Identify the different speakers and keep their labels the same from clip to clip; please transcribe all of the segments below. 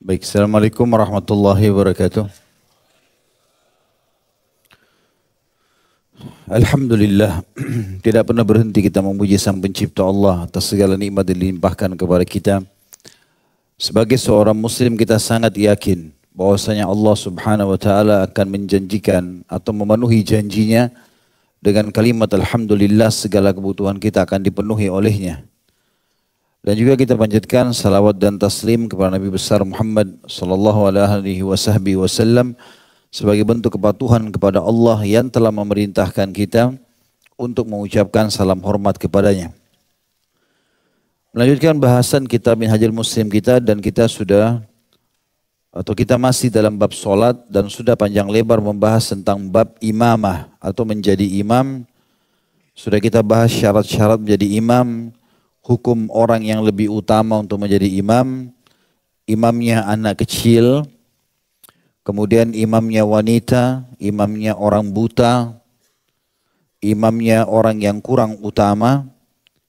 Speaker 1: Baik, Assalamualaikum warahmatullahi wabarakatuh. Alhamdulillah, tidak pernah berhenti kita memuji Sang Pencipta Allah atas segala nikmat yang dilimpahkan kepada kita. Sebagai seorang muslim kita sangat yakin bahwasanya Allah Subhanahu wa taala akan menjanjikan atau memenuhi janjinya dengan kalimat alhamdulillah, segala kebutuhan kita akan dipenuhi olehnya. Dan juga kita panjatkan salawat dan taslim kepada Nabi besar Muhammad sallallahu alaihi wasallam sebagai bentuk kepatuhan kepada Allah yang telah memerintahkan kita untuk mengucapkan salam hormat kepadanya. Melanjutkan bahasan kitab Minhajul Muslim kita, dan kita masih dalam bab solat dan sudah panjang lebar membahas tentang bab imamah atau menjadi imam. Sudah kita bahas syarat-syarat menjadi imam, hukum orang yang lebih utama untuk menjadi imam, imamnya anak kecil, kemudian imamnya wanita, imamnya orang buta, imamnya orang yang kurang utama,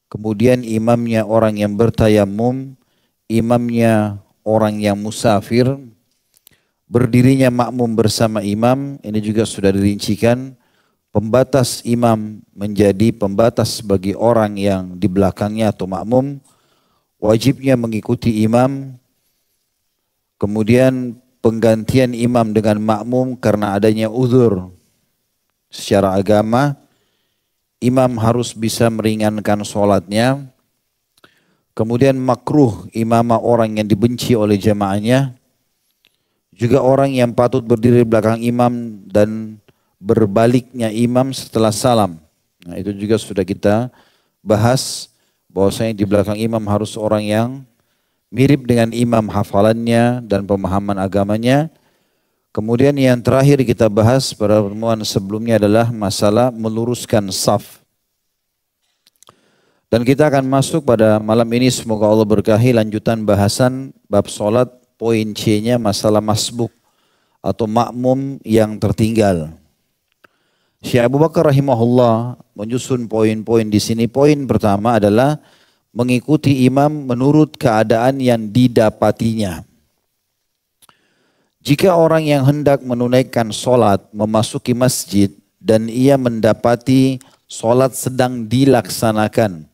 Speaker 1: kemudian imamnya orang yang bertayamum, imamnya orang yang musafir, berdirinya makmum bersama imam, ini juga sudah dirincikan. Pembatas imam menjadi pembatas bagi orang yang di belakangnya atau makmum, wajibnya mengikuti imam, kemudian penggantian imam dengan makmum karena adanya uzur secara agama, imam harus bisa meringankan sholatnya, kemudian makruh imamah orang yang dibenci oleh jamaahnya, juga orang yang patut berdiri di belakang imam dan berbaliknya imam setelah salam. Nah, itu juga sudah kita bahas bahwasanya di belakang imam harus orang yang mirip dengan imam hafalannya dan pemahaman agamanya. Kemudian yang terakhir kita bahas pada pertemuan sebelumnya adalah masalah meluruskan saf. Dan kita akan masuk pada malam ini, semoga Allah berkahi, lanjutan bahasan bab solat, poin C-nya masalah masbuk atau makmum yang tertinggal. Syekh Abu Bakar rahimahullah menyusun poin-poin di sini. Poin pertama adalah mengikuti imam menurut keadaan yang didapatinya. Jika orang yang hendak menunaikan solat memasuki masjid dan ia mendapati solat sedang dilaksanakan,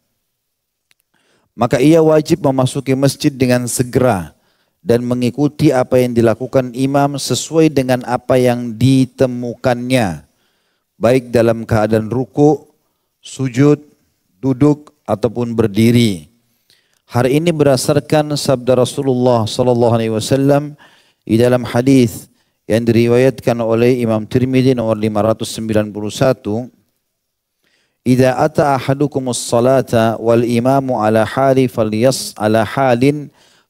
Speaker 1: maka ia wajib memasuki masjid dengan segera dan mengikuti apa yang dilakukan imam sesuai dengan apa yang ditemukannya, baik dalam keadaan ruku, sujud, duduk, ataupun berdiri. Hal ini berdasarkan sabda Rasulullah sallallahu alaihi wasallam di dalam hadis yang diriwayatkan oleh Imam Tirmidzi nomor 591. "Idza ata ahadukumus salata wal imamu ala halin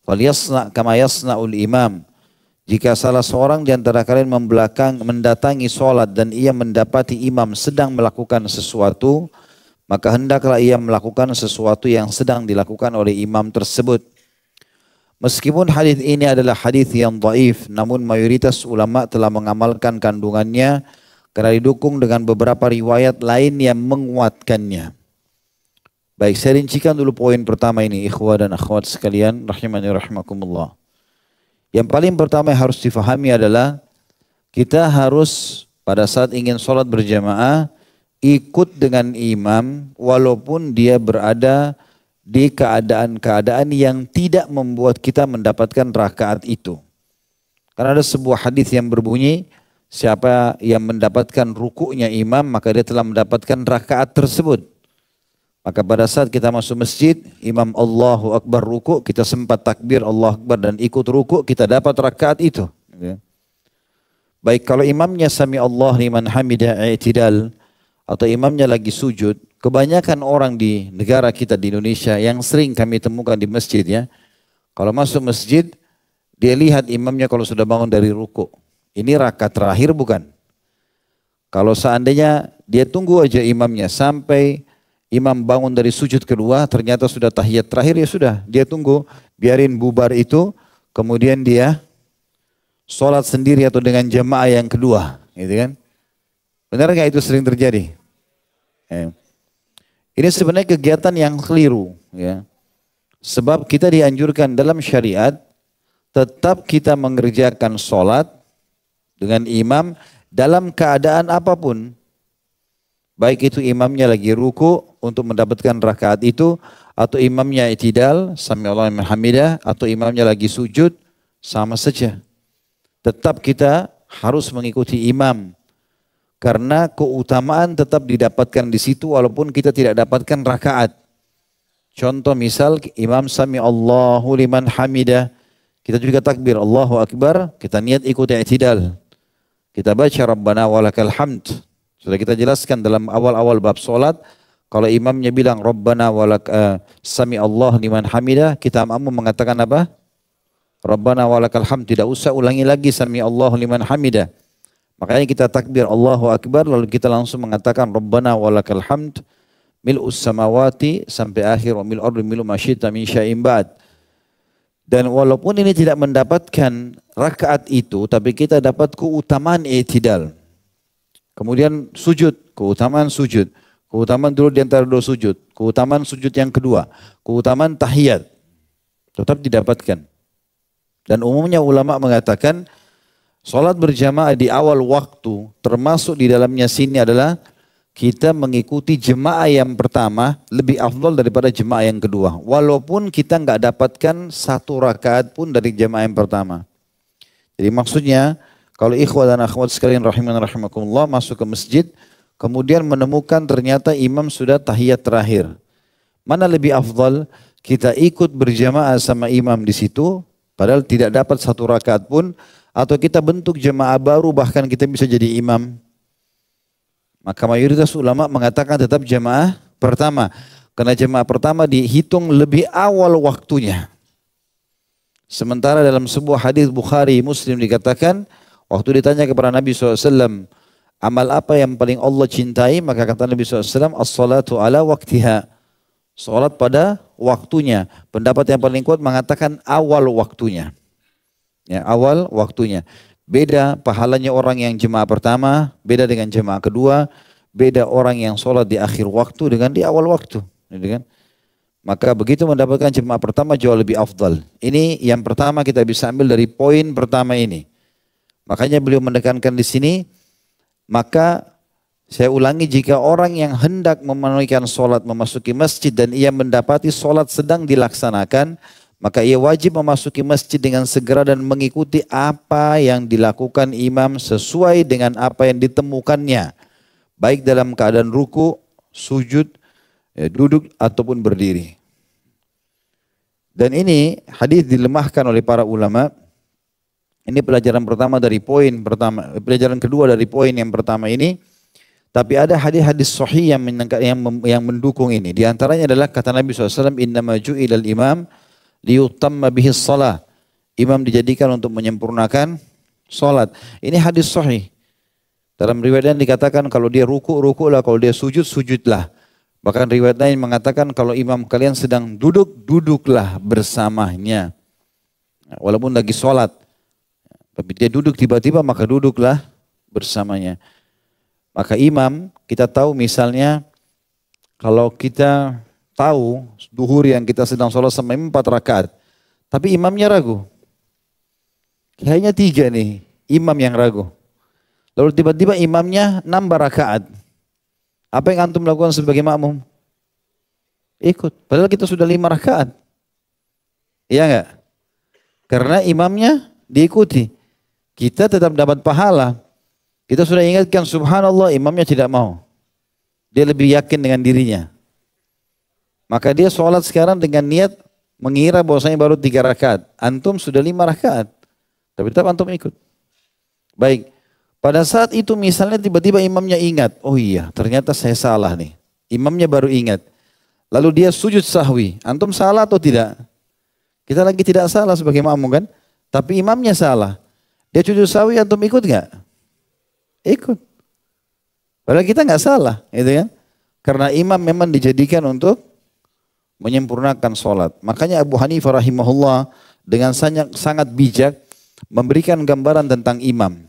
Speaker 1: falyasna kama yasna'ul imam." Jika salah seorang di antara kalian mendatangi sholat dan ia mendapati imam sedang melakukan sesuatu, maka hendaklah ia melakukan sesuatu yang sedang dilakukan oleh imam tersebut. Meskipun hadis ini adalah hadis yang dhaif, namun mayoritas ulama telah mengamalkan kandungannya karena didukung dengan beberapa riwayat lain yang menguatkannya. Baik, saya rincikan dulu poin pertama ini, ikhwah dan akhwat sekalian, rahimani rahimakumullah. Yang paling pertama yang harus difahami adalah kita harus pada saat ingin sholat berjamaah ikut dengan imam walaupun dia berada di keadaan-keadaan yang tidak membuat kita mendapatkan rakaat itu. Karena ada sebuah hadis yang berbunyi, siapa yang mendapatkan rukuknya imam maka dia telah mendapatkan rakaat tersebut. Maka pada saat kita masuk masjid, imam Allahu Akbar ruku, kita sempat takbir Allahu Akbar dan ikut ruku, kita dapat rakaat itu. Baik, kalau imamnya sami Allah liman hamidah i'tidal atau imamnya lagi sujud, kebanyakan orang di negara kita di Indonesia yang sering kami temukan di masjid ya, kalau masuk masjid, dia lihat imamnya kalau sudah bangun dari ruku. Ini rakaat terakhir bukan? Kalau seandainya dia tunggu aja imamnya sampai imam bangun dari sujud kedua, ternyata sudah tahiyat terakhir, ya sudah, dia tunggu, biarin bubar itu, kemudian dia sholat sendiri atau dengan jamaah yang kedua, gitu kan? Benar nggak itu sering terjadi? Ini sebenarnya kegiatan yang keliru, ya. Sebab kita dianjurkan dalam syariat tetap kita mengerjakan sholat dengan imam dalam keadaan apapun. Baik itu imamnya lagi ruku untuk mendapatkan rakaat itu, atau imamnya i'tidal, sami Allahu liman hamidah, atau imamnya lagi sujud, sama saja. Tetap kita harus mengikuti imam. Karena keutamaan tetap didapatkan di situ walaupun kita tidak dapatkan rakaat. Contoh misal imam sami Allahu liman hamidah, kita juga takbir Allahu akbar, kita niat ikut i'tidal. Kita baca Rabbana walakal hamd. Sudah kita jelaskan dalam awal-awal bab solat, kalau imamnya bilang Rabbana sami Allah liman hamidah, kita mampu mengatakan apa? Rabbana walakal hamd, tidak usah ulangi lagi sami Allah liman hamidah. Makanya kita takbir Allahu akbar, lalu kita langsung mengatakan Rabbana walakal hamd, mil'us samawati sampai akhir, wa mil'ul ardi mil'u ma syi'ta min syai'in ba'd. Dan walaupun ini tidak mendapatkan rakaat itu, tapi kita dapat keutamaan i'tidal. Kemudian sujud, keutamaan sujud. Keutamaan dulu di antara dua sujud. Keutamaan sujud yang kedua. Keutamaan tahiyat. Tetap didapatkan. Dan umumnya ulama mengatakan, sholat berjamaah di awal waktu, termasuk di dalamnya sini adalah kita mengikuti jemaah yang pertama lebih afdal daripada jemaah yang kedua. Walaupun kita nggak dapatkan satu rakaat pun dari jemaah yang pertama. Jadi maksudnya, kalau ikhwah dan akhwat sekalian rahiman rahimakumullah masuk ke masjid, kemudian menemukan ternyata imam sudah tahiyat terakhir. Mana lebih afdal? Kita ikut berjamaah sama imam di situ, padahal tidak dapat satu rakaat pun, atau kita bentuk jemaah baru bahkan kita bisa jadi imam. Maka mayoritas ulama mengatakan tetap jemaah pertama. Karena jemaah pertama dihitung lebih awal waktunya. Sementara dalam sebuah hadis Bukhari Muslim dikatakan, waktu ditanya kepada Nabi SAW, amal apa yang paling Allah cintai? Maka kata Nabi SAW, as-salatu ala waktiha. Salat pada waktunya. Pendapat yang paling kuat mengatakan awal waktunya. Ya, awal waktunya. Beda pahalanya orang yang jemaah pertama, beda dengan jemaah kedua, beda orang yang sholat di akhir waktu dengan di awal waktu. Gitu kan? Maka begitu mendapatkan jemaah pertama jauh lebih afdal. Ini yang pertama kita bisa ambil dari poin pertama ini. Makanya beliau menekankan di sini, maka saya ulangi, jika orang yang hendak memenuhikan sholat memasuki masjid dan ia mendapati sholat sedang dilaksanakan, maka ia wajib memasuki masjid dengan segera dan mengikuti apa yang dilakukan imam sesuai dengan apa yang ditemukannya. Baik dalam keadaan ruku, sujud, duduk ataupun berdiri. Dan ini hadis dilemahkan oleh para ulama. Ini pelajaran pertama dari poin pertama, pelajaran kedua dari poin yang pertama ini. Tapi ada hadis-hadis sahih yang mendukung ini. Di antaranya adalah kata Nabi SAW, innama ju'ilal imam liyutamma bihis salah. Imam dijadikan untuk menyempurnakan salat. Ini hadis sahih. Dalam riwayat lain dikatakan kalau dia ruku, rukulah, kalau dia sujud, sujudlah. Bahkan riwayat lain mengatakan kalau imam kalian sedang duduk, duduklah bersamanya. Walaupun lagi salat. Tapi dia duduk tiba-tiba maka duduklah bersamanya. Maka imam, kita tahu misalnya kalau kita tahu duhur yang kita sedang sholat sampai 4 rakaat. Tapi imamnya ragu. Kayaknya 3 nih, imam yang ragu. Lalu tiba-tiba imamnya nambah rakaat. Apa yang antum lakukan sebagai makmum? Ikut. Padahal kita sudah 5 rakaat. Iya enggak? Karena imamnya diikuti. Kita tetap dapat pahala. Kita sudah ingatkan subhanallah, imamnya tidak mau. Dia lebih yakin dengan dirinya. Maka dia sholat sekarang dengan niat mengira bahwasanya baru 3 rakaat. Antum sudah 5 rakaat. Tapi tetap antum ikut. Baik. Pada saat itu misalnya tiba-tiba imamnya ingat. Oh iya ternyata saya salah nih. Imamnya baru ingat. Lalu dia sujud sahwi. Antum salah atau tidak? Kita lagi tidak salah sebagai makmum kan? Tapi imamnya salah. Dia sujud sahwi, antum ikut nggak? Ikut. Padahal kita nggak salah, gitu kan? Karena imam memang dijadikan untuk menyempurnakan sholat. Makanya Abu Hanifah rahimahullah dengan sangat bijak memberikan gambaran tentang imam.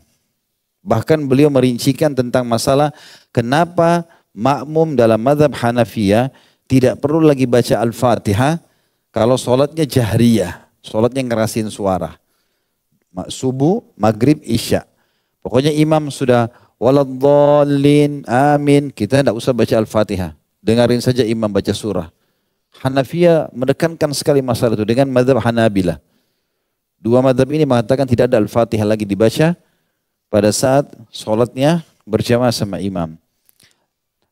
Speaker 1: Bahkan beliau merincikan tentang masalah kenapa makmum dalam mazhab Hanafiyah tidak perlu lagi baca Al-Fatihah Kalau sholatnya jahriyah, sholatnya ngerasin suara. Subuh, maghrib, isya. Pokoknya imam sudah waladhdallin, amin. Kita tidak usah baca Al-Fatihah. Dengarin saja imam baca surah. Hanafiyah menekankan sekali masalah itu dengan mazhab Hanabilah. Dua mazhab ini mengatakan tidak ada Al-Fatihah lagi dibaca pada saat sholatnya berjamaah sama imam.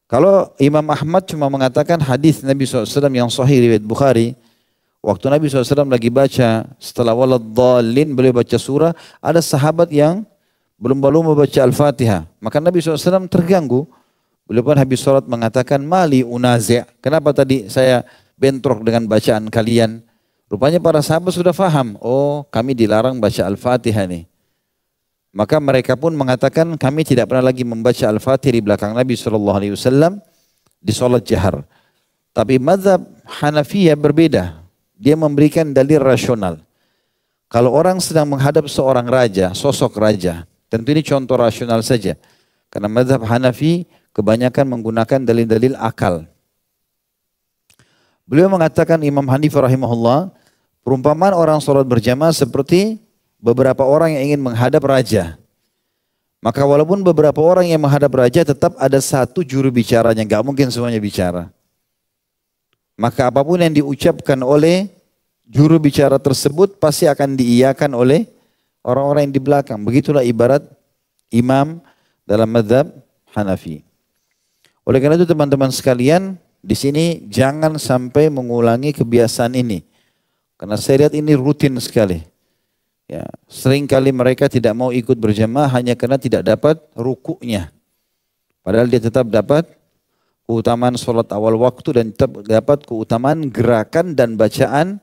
Speaker 1: Kalau Imam Ahmad cuma mengatakan hadis Nabi SAW yang sahih riwayat Bukhari, waktu Nabi SAW lagi baca setelah waladhdallin beliau baca surah, ada sahabat yang belum membaca Al-Fatihah. Maka Nabi SAW terganggu. Beliau pun habis sholat mengatakan, mali unazi'. Kenapa tadi saya bentrok dengan bacaan kalian? Rupanya para sahabat sudah faham. Oh, kami dilarang baca Al-Fatihah nih. Maka mereka pun mengatakan kami tidak pernah lagi membaca Al-Fatihah di belakang Nabi SAW di sholat jahar. Tapi mazhab Hanafiyah berbeda. Dia memberikan dalil rasional. Kalau orang sedang menghadap seorang raja, sosok raja, tentu ini contoh rasional saja. Karena mazhab Hanafi kebanyakan menggunakan dalil-dalil akal. Beliau mengatakan Imam Hanifah rahimahullah, perumpamaan orang sholat berjamaah seperti beberapa orang yang ingin menghadap raja. Maka walaupun beberapa orang yang menghadap raja tetap ada satu juru bicaranya, nggak mungkin semuanya bicara. Maka apapun yang diucapkan oleh juru bicara tersebut pasti akan diiyakan oleh orang-orang yang di belakang. Begitulah ibarat imam dalam mazhab Hanafi. Oleh karena itu teman-teman sekalian, di sini jangan sampai mengulangi kebiasaan ini. Karena saya lihat ini rutin sekali. Ya, sering kali mereka tidak mau ikut berjamaah hanya karena tidak dapat rukuknya. Padahal dia tetap dapat keutamaan sholat awal waktu dan tetap dapat keutamaan gerakan dan bacaan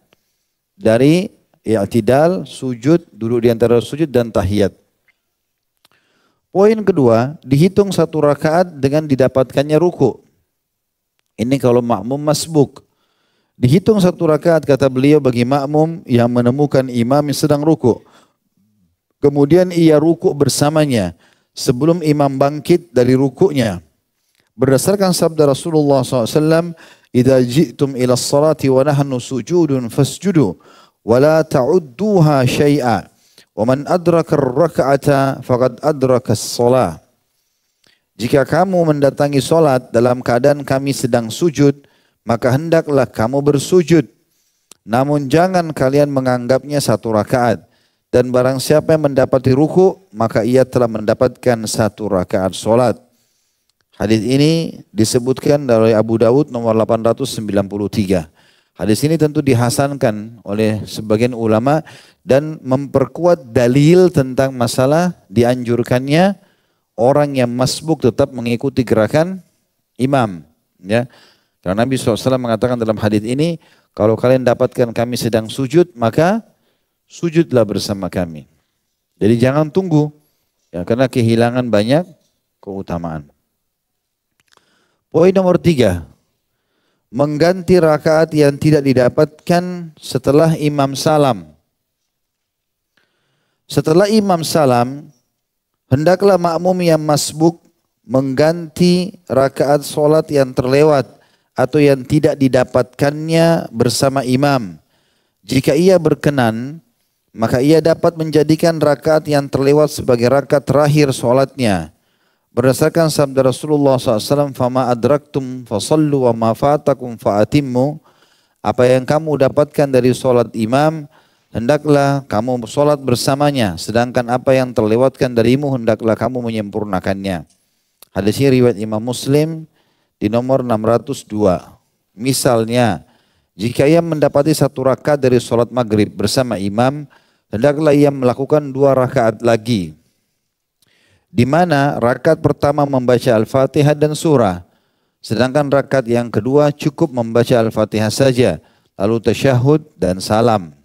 Speaker 1: dari i'tidal, sujud, duduk di antara sujud dan tahiyat. Poin kedua, dihitung satu rakaat dengan didapatkannya ruku'. Ini kalau makmum masbuk. Dihitung satu rakaat kata beliau bagi makmum yang menemukan imam yang sedang ruku'. Kemudian ia ruku' bersamanya sebelum imam bangkit dari ruku'nya. Berdasarkan sabda Rasulullah SAW, "Idza ji'tum ila salati wa nahnu sujudun fasjudu wa la ta'udduha syai'a wa man adraka ar-rak'ata faqad adraka as-shalah." Jika kamu mendatangi salat dalam keadaan kami sedang sujud, maka hendaklah kamu bersujud. Namun jangan kalian menganggapnya satu rakaat. Dan barang siapa yang mendapati ruku, maka ia telah mendapatkan satu rakaat solat. Hadis ini disebutkan oleh Abu Dawud nomor 893. Hadis ini tentu dihasankan oleh sebagian ulama dan memperkuat dalil tentang masalah dianjurkannya orang yang masbuk tetap mengikuti gerakan imam. Ya. Karena Nabi SAW mengatakan dalam hadis ini, kalau kalian dapatkan kami sedang sujud, maka sujudlah bersama kami. Jadi jangan tunggu, ya, karena kehilangan banyak keutamaan. Poin nomor 3, mengganti rakaat yang tidak didapatkan setelah imam salam. Setelah imam salam, hendaklah makmum yang masbuk mengganti rakaat solat yang terlewat atau yang tidak didapatkannya bersama imam. Jika ia berkenan, maka ia dapat menjadikan rakaat yang terlewat sebagai rakaat terakhir solatnya. Berdasarkan sabda Rasulullah SAW, "Fama adraktum fasallu wa ma fatakum fa'atimmu." Apa yang kamu dapatkan dari solat imam, hendaklah kamu solat bersamanya. Sedangkan apa yang terlewatkan darimu, hendaklah kamu menyempurnakannya. Hadis ini riwayat Imam Muslim di nomor 602. Misalnya, jika ia mendapati satu rakaat dari sholat maghrib bersama imam, hendaklah ia melakukan 2 rakaat lagi. Di mana rakaat pertama membaca Al-Fatihah dan surah. Sedangkan rakaat yang kedua cukup membaca Al-Fatihah saja, lalu tasyahud dan salam.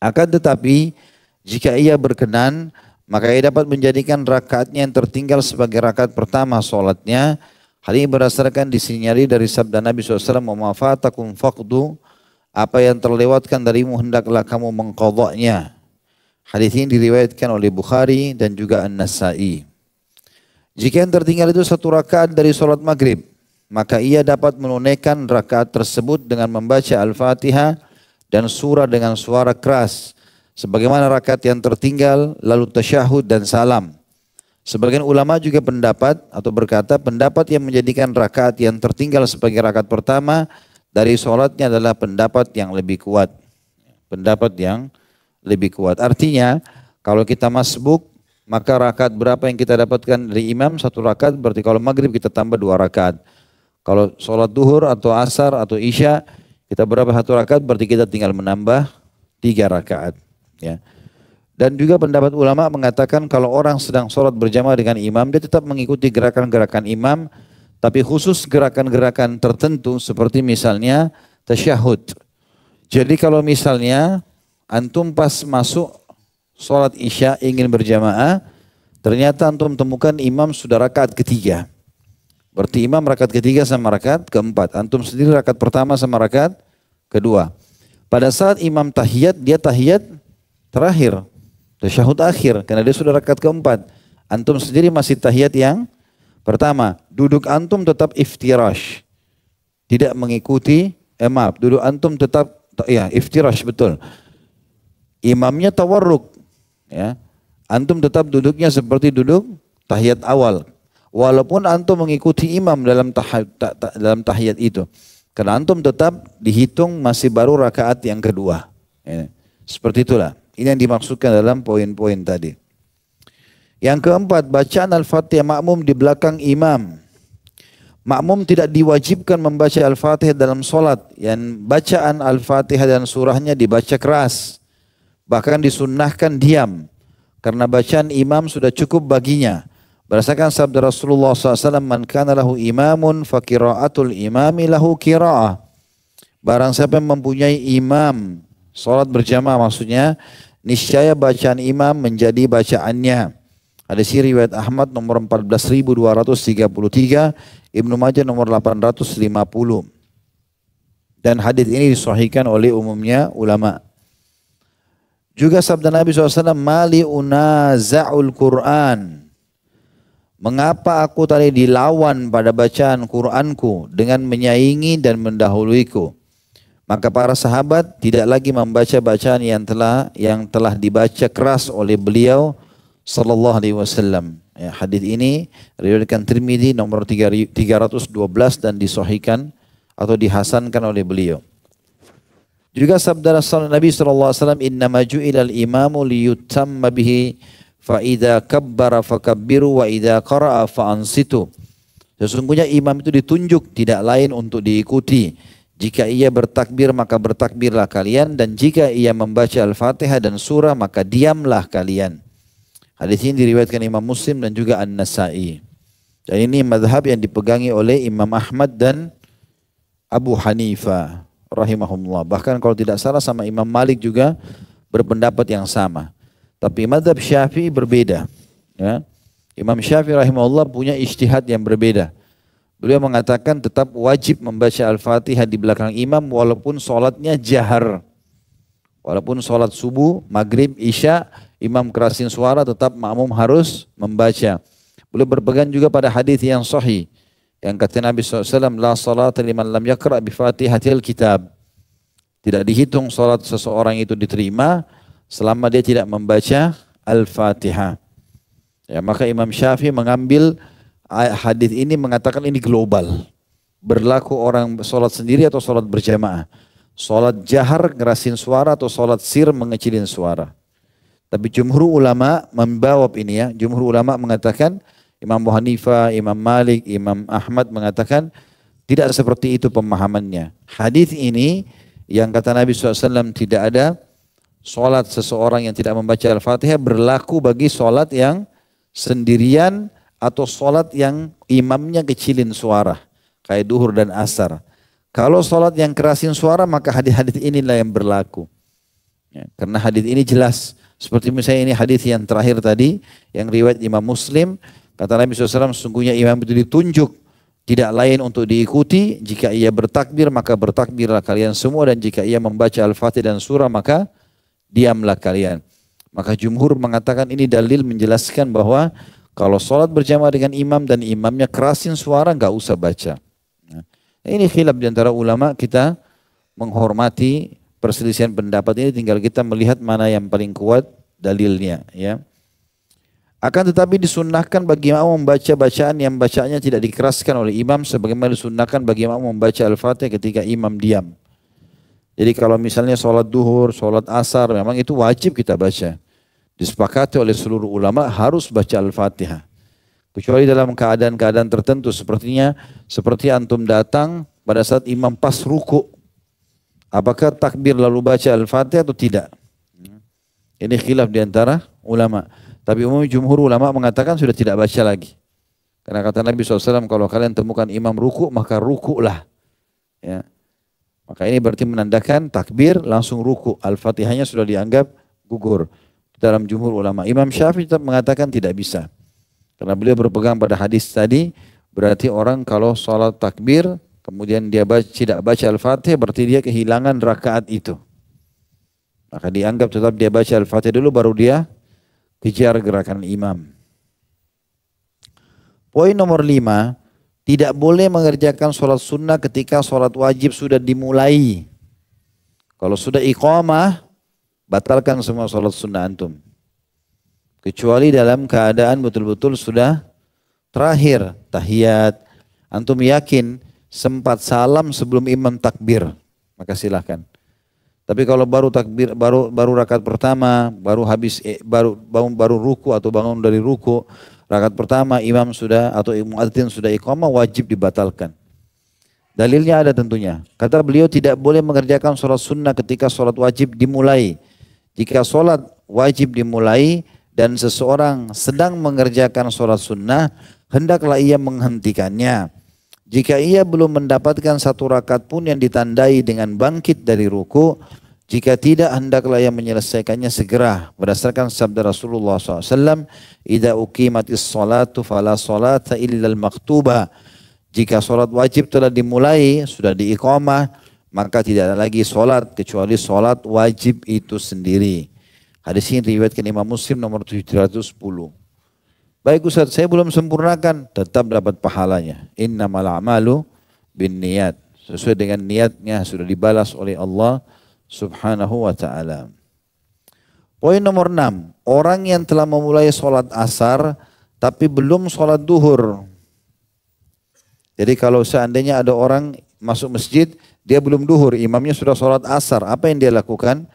Speaker 1: Akan tetapi, jika ia berkenan, maka ia dapat menjadikan rakaatnya yang tertinggal sebagai rakaat pertama sholatnya. Hal ini berdasarkan disinyali dari sabda Nabi SAW, "Ma fatakum faqdu," apa yang terlewatkan darimu hendaklah kamu mengqadha'nya. Hadis ini diriwayatkan oleh Bukhari dan juga An-Nasai. Jika yang tertinggal itu 1 rakaat dari sholat maghrib, maka ia dapat menunaikan rakaat tersebut dengan membaca Al-Fatihah dan surah dengan suara keras, sebagaimana rakaat yang tertinggal, lalu tasyahud dan salam. Sebagian ulama juga berkata pendapat yang menjadikan rakaat yang tertinggal sebagai rakaat pertama dari sholatnya adalah pendapat yang lebih kuat. Pendapat yang lebih kuat. Artinya kalau kita masbuk, maka rakaat berapa yang kita dapatkan dari imam? 1 rakaat, berarti kalau maghrib kita tambah 2 rakaat. Kalau sholat duhur atau asar atau isya, kita berapa 1 rakaat, berarti kita tinggal menambah 3 rakaat. Ya. Dan juga pendapat ulama mengatakan kalau orang sedang sholat berjamaah dengan imam, dia tetap mengikuti gerakan-gerakan imam, tapi khusus gerakan-gerakan tertentu seperti misalnya tasyahud. Jadi kalau misalnya antum pas masuk sholat isya ingin berjamaah, ternyata antum temukan imam sudah rakaat ketiga. Berarti imam rakaat ketiga sama rakaat keempat. Antum sendiri rakaat pertama sama rakaat kedua. Pada saat imam tahiyat, dia tahiyat terakhir. Tasyahud akhir, karena dia sudah rakaat keempat. Antum sendiri masih tahiyat yang pertama. Duduk antum tetap iftirash. Tidak mengikuti, duduk antum tetap iftirash, betul. Imamnya tawarruk, ya. Antum tetap duduknya seperti duduk tahiyat awal. Walaupun antum mengikuti imam dalam tahiyat itu. Karena antum tetap dihitung masih baru rakaat yang kedua. Ya. Seperti itulah. Ini yang dimaksudkan dalam poin-poin tadi. Yang keempat, bacaan Al-Fatihah makmum di belakang imam. Makmum tidak diwajibkan membaca Al-Fatihah dalam solat. Yang bacaan Al-Fatihah dan surahnya dibaca keras. Bahkan disunnahkan diam. Karena bacaan imam sudah cukup baginya. Berdasarkan sabda Rasulullah SAW, man kana lahu imamun fakira'atul imami lahu kira'ah. Barang siapa yang mempunyai imam, solat berjamaah maksudnya, niscaya bacaan imam menjadi bacaannya. Hadis riwayat Ahmad nomor 14.233, Ibnu Majah nomor 850. Dan hadis ini disahihkan oleh umumnya ulama. Juga sabda Nabi SAW, mali unaza'ul Qur'an. Mengapa aku tadi dilawan pada bacaan Qur'anku dengan menyaingi dan mendahuluiku? Maka para sahabat tidak lagi membaca bacaan yang telah dibaca keras oleh beliau sallallahu alaihi wasallam. Ya, hadis ini riwayatkan Tirmidzi nomor 312 dan disahihkan atau dihasankan oleh beliau. Juga sabda Nabi sallallahu alaihi wasallam, innama ju'ilal imamu liyutamma bihi fa idza kabbara fakabbiru wa idza qara'a fa ansitu. Sesungguhnya imam itu ditunjuk tidak lain untuk diikuti. Jika ia bertakbir maka bertakbirlah kalian, dan jika ia membaca Al-Fatihah dan surah maka diamlah kalian. Hadis ini diriwayatkan Imam Muslim dan juga An-Nasa'i. Dan ini mazhab yang dipegangi oleh Imam Ahmad dan Abu Hanifah rahimahumullah. Bahkan kalau tidak salah sama Imam Malik juga berpendapat yang sama. Tapi mazhab Syafi'i berbeda. Ya. Imam Syafi'i rahimahullah punya ijtihad yang berbeda. Beliau mengatakan tetap wajib membaca Al-Fatihah di belakang imam walaupun sholatnya jahar. Walaupun sholat subuh, maghrib, isya, imam kerasin suara tetap makmum harus membaca. Beliau berpegang juga pada hadis yang sahih. Yang kata Nabi SAW, la salata liman lam yakra' bi fatihatil kitab. Tidak dihitung sholat seseorang itu diterima selama dia tidak membaca Al-Fatihah. Ya, maka Imam Syafi'i mengambil hadis ini mengatakan ini global. Berlaku orang sholat sendiri atau sholat berjamaah. Sholat jahar ngerasin suara atau sholat sir mengecilin suara. Tapi jumhur ulama membawab ini ya. Jumhur ulama mengatakan, Imam Abu Hanifah, Imam Malik, Imam Ahmad mengatakan tidak seperti itu pemahamannya. Hadis ini yang kata Nabi SAW tidak ada sholat seseorang yang tidak membaca Al-Fatihah berlaku bagi sholat yang sendirian atau sholat yang imamnya kecilin suara. Kayak duhur dan asar. Kalau sholat yang kerasin suara maka hadis-hadis inilah yang berlaku. Ya, karena hadis ini jelas. Seperti misalnya ini hadis yang terakhir tadi. Yang riwayat Imam Muslim. Kata Nabi SAW sesungguhnya imam itu ditunjuk. Tidak lain untuk diikuti. Jika ia bertakbir maka bertakbirlah kalian semua. Dan jika ia membaca Al-Fatihah dan surah maka diamlah kalian. Maka jumhur mengatakan ini dalil menjelaskan bahwa kalau sholat berjamaah dengan imam dan imamnya kerasin suara nggak usah baca. Nah, ini khilaf di antara ulama, kita menghormati perselisihan pendapat ini, tinggal kita melihat mana yang paling kuat dalilnya, ya. Akan tetapi disunnahkan bagi imam membaca bacaan yang bacaannya tidak dikeraskan oleh imam, sebagaimana disunnahkan bagi imam membaca Al-Fatihah ketika imam diam. Jadi kalau misalnya sholat duhur, sholat asar, memang itu wajib kita baca. Disepakati oleh seluruh ulama harus baca Al-Fatihah. Kecuali dalam keadaan-keadaan tertentu, seperti antum datang pada saat imam pas ruku. Apakah takbir lalu baca Al-Fatihah atau tidak? Ini khilaf di antara ulama. Tapi umum jumhur ulama mengatakan sudah tidak baca lagi. Karena kata Nabi SAW, kalau kalian temukan imam ruku, maka rukulah. Ya. Maka ini berarti menandakan takbir langsung ruku. Al-Fatihahnya sudah dianggap gugur. Dalam jumhur ulama. Imam Syafi'i tetap mengatakan tidak bisa. Karena beliau berpegang pada hadis tadi, berarti orang kalau sholat takbir, kemudian dia tidak baca Al-Fatihah, berarti dia kehilangan rakaat itu. Maka dianggap tetap dia baca Al-Fatihah dulu, baru dia kejar gerakan imam. Poin nomor 5, tidak boleh mengerjakan sholat sunnah ketika sholat wajib sudah dimulai. Kalau sudah iqamah, batalkan semua sholat sunnah antum. Kecuali dalam keadaan betul-betul sudah terakhir, tahiyat. Antum yakin sempat salam sebelum imam takbir, maka silahkan. Tapi kalau baru takbir, baru rakaat pertama, baru ruku atau bangun dari ruku, rakaat pertama imam sudah atau muadzin sudah iqamah, wajib dibatalkan. Dalilnya ada tentunya. Kata beliau, tidak boleh mengerjakan sholat sunnah ketika sholat wajib dimulai. Jika sholat wajib dimulai dan seseorang sedang mengerjakan sholat sunnah, hendaklah ia menghentikannya. Jika ia belum mendapatkan satu rakaat pun yang ditandai dengan bangkit dari ruku, jika tidak, hendaklah ia menyelesaikannya segera. Berdasarkan sabda Rasulullah SAW, "Idza uqimatis salatu fala salata illal maktubah." Jika sholat wajib telah dimulai, sudah diiqamah, maka tidak ada lagi sholat kecuali sholat wajib itu sendiri. Hadis ini diriwayatkan Imam Muslim nomor 710. Baik Ustaz, saya belum sempurnakan, tetap dapat pahalanya. Innamal a'malu binniyat. Sesuai dengan niatnya sudah dibalas oleh Allah Subhanahu wa ta'ala. Poin nomor 6. Orang yang telah memulai sholat asar tapi belum sholat duhur. Jadi kalau seandainya ada orang masuk masjid, dia belum duhur, imamnya sudah sholat asar, apa yang dia lakukan?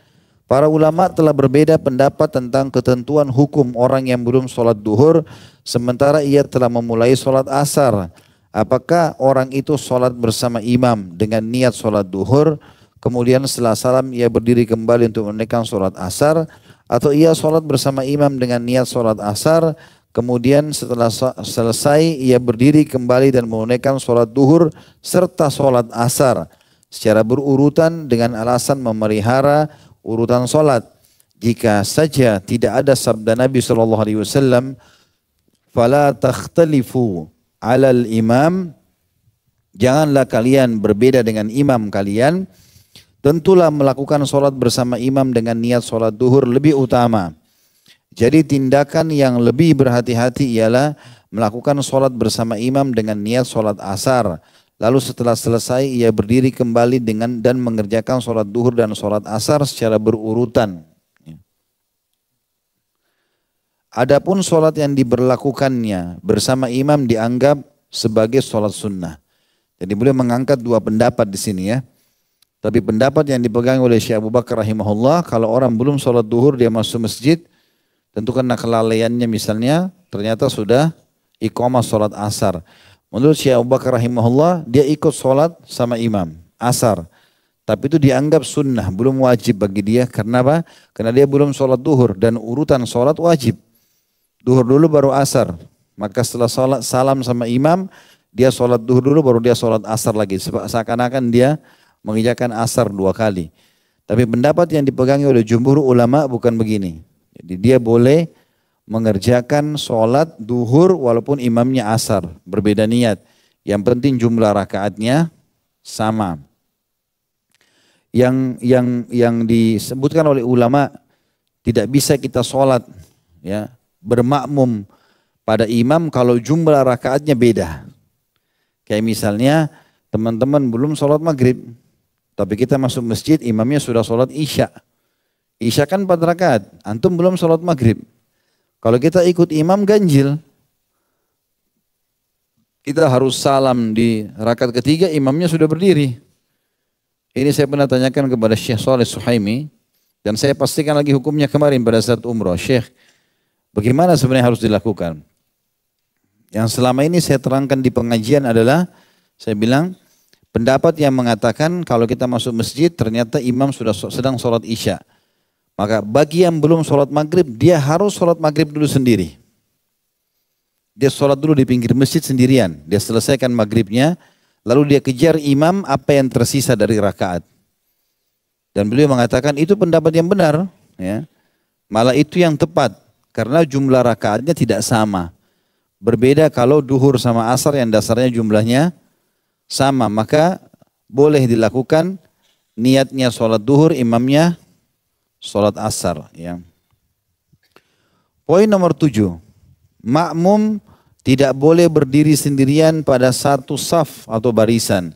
Speaker 1: Para ulama telah berbeda pendapat tentang ketentuan hukum orang yang belum sholat duhur sementara ia telah memulai sholat asar. Apakah orang itu sholat bersama imam dengan niat sholat duhur, kemudian setelah salam ia berdiri kembali untuk menunaikan sholat asar, atau ia sholat bersama imam dengan niat sholat asar, kemudian setelah selesai ia berdiri kembali dan menunaikan sholat duhur serta sholat asar secara berurutan dengan alasan memelihara urutan sholat. Jika saja tidak ada sabda Nabi SAW, "Fala takhtalifu alal imam," janganlah kalian berbeda dengan imam kalian, tentulah melakukan sholat bersama imam dengan niat sholat duhur lebih utama. Jadi tindakan yang lebih berhati-hati ialah melakukan sholat bersama imam dengan niat sholat asar. Lalu setelah selesai ia berdiri kembali dan mengerjakan sholat duhur dan sholat asar secara berurutan. Adapun sholat yang diberlakukannya bersama imam dianggap sebagai sholat sunnah. Jadi beliau mengangkat dua pendapat di sini ya. Tapi pendapat yang dipegang oleh Syekh Abu Bakar rahimahullah, kalau orang belum sholat duhur dia masuk masjid, tentu karena kelalaiannya misalnya, ternyata sudah iqamah sholat asar. Menurut Syekh Abu Bakar rahimahullah, dia ikut sholat sama imam, asar. Tapi itu dianggap sunnah, belum wajib bagi dia. Karena apa? Karena dia belum sholat duhur dan urutan sholat wajib. Duhur dulu baru asar. Maka setelah sholat salam sama imam, dia sholat duhur dulu baru dia sholat asar lagi. Seakan-akan dia mengerjakan asar dua kali. Tapi pendapat yang dipegangi oleh jumhur ulama bukan begini. Jadi dia boleh mengerjakan sholat duhur walaupun imamnya asar, berbeda niat. Yang penting jumlah rakaatnya sama. Yang disebutkan oleh ulama, tidak bisa kita sholat ya bermakmum pada imam kalau jumlah rakaatnya beda. Kayak misalnya teman-teman belum sholat maghrib. Tapi kita masuk masjid, imamnya sudah sholat isya. Isya kan 4 rakaat, antum belum sholat maghrib. Kalau kita ikut imam ganjil, kita harus salam di rakaat ketiga, imamnya sudah berdiri. Ini saya pernah tanyakan kepada Syekh Saleh Suhaimi, dan saya pastikan lagi hukumnya kemarin pada saat umrah. Syekh, bagaimana sebenarnya harus dilakukan? Yang selama ini saya terangkan di pengajian adalah, saya bilang, pendapat yang mengatakan kalau kita masuk masjid ternyata imam sudah sedang sholat isya. Maka bagi yang belum sholat maghrib, dia harus sholat maghrib dulu sendiri. Dia sholat dulu di pinggir masjid sendirian. Dia selesaikan maghribnya, lalu dia kejar imam apa yang tersisa dari rakaat. Dan beliau mengatakan itu pendapat yang benar. Ya. Malah itu yang tepat. Karena jumlah rakaatnya tidak sama. Berbeda kalau duhur sama asar yang dasarnya jumlahnya sama. Maka boleh dilakukan niatnya sholat duhur, imamnya sholat asar. Ya. Poin nomor 7. Makmum tidak boleh berdiri sendirian pada satu saf atau barisan.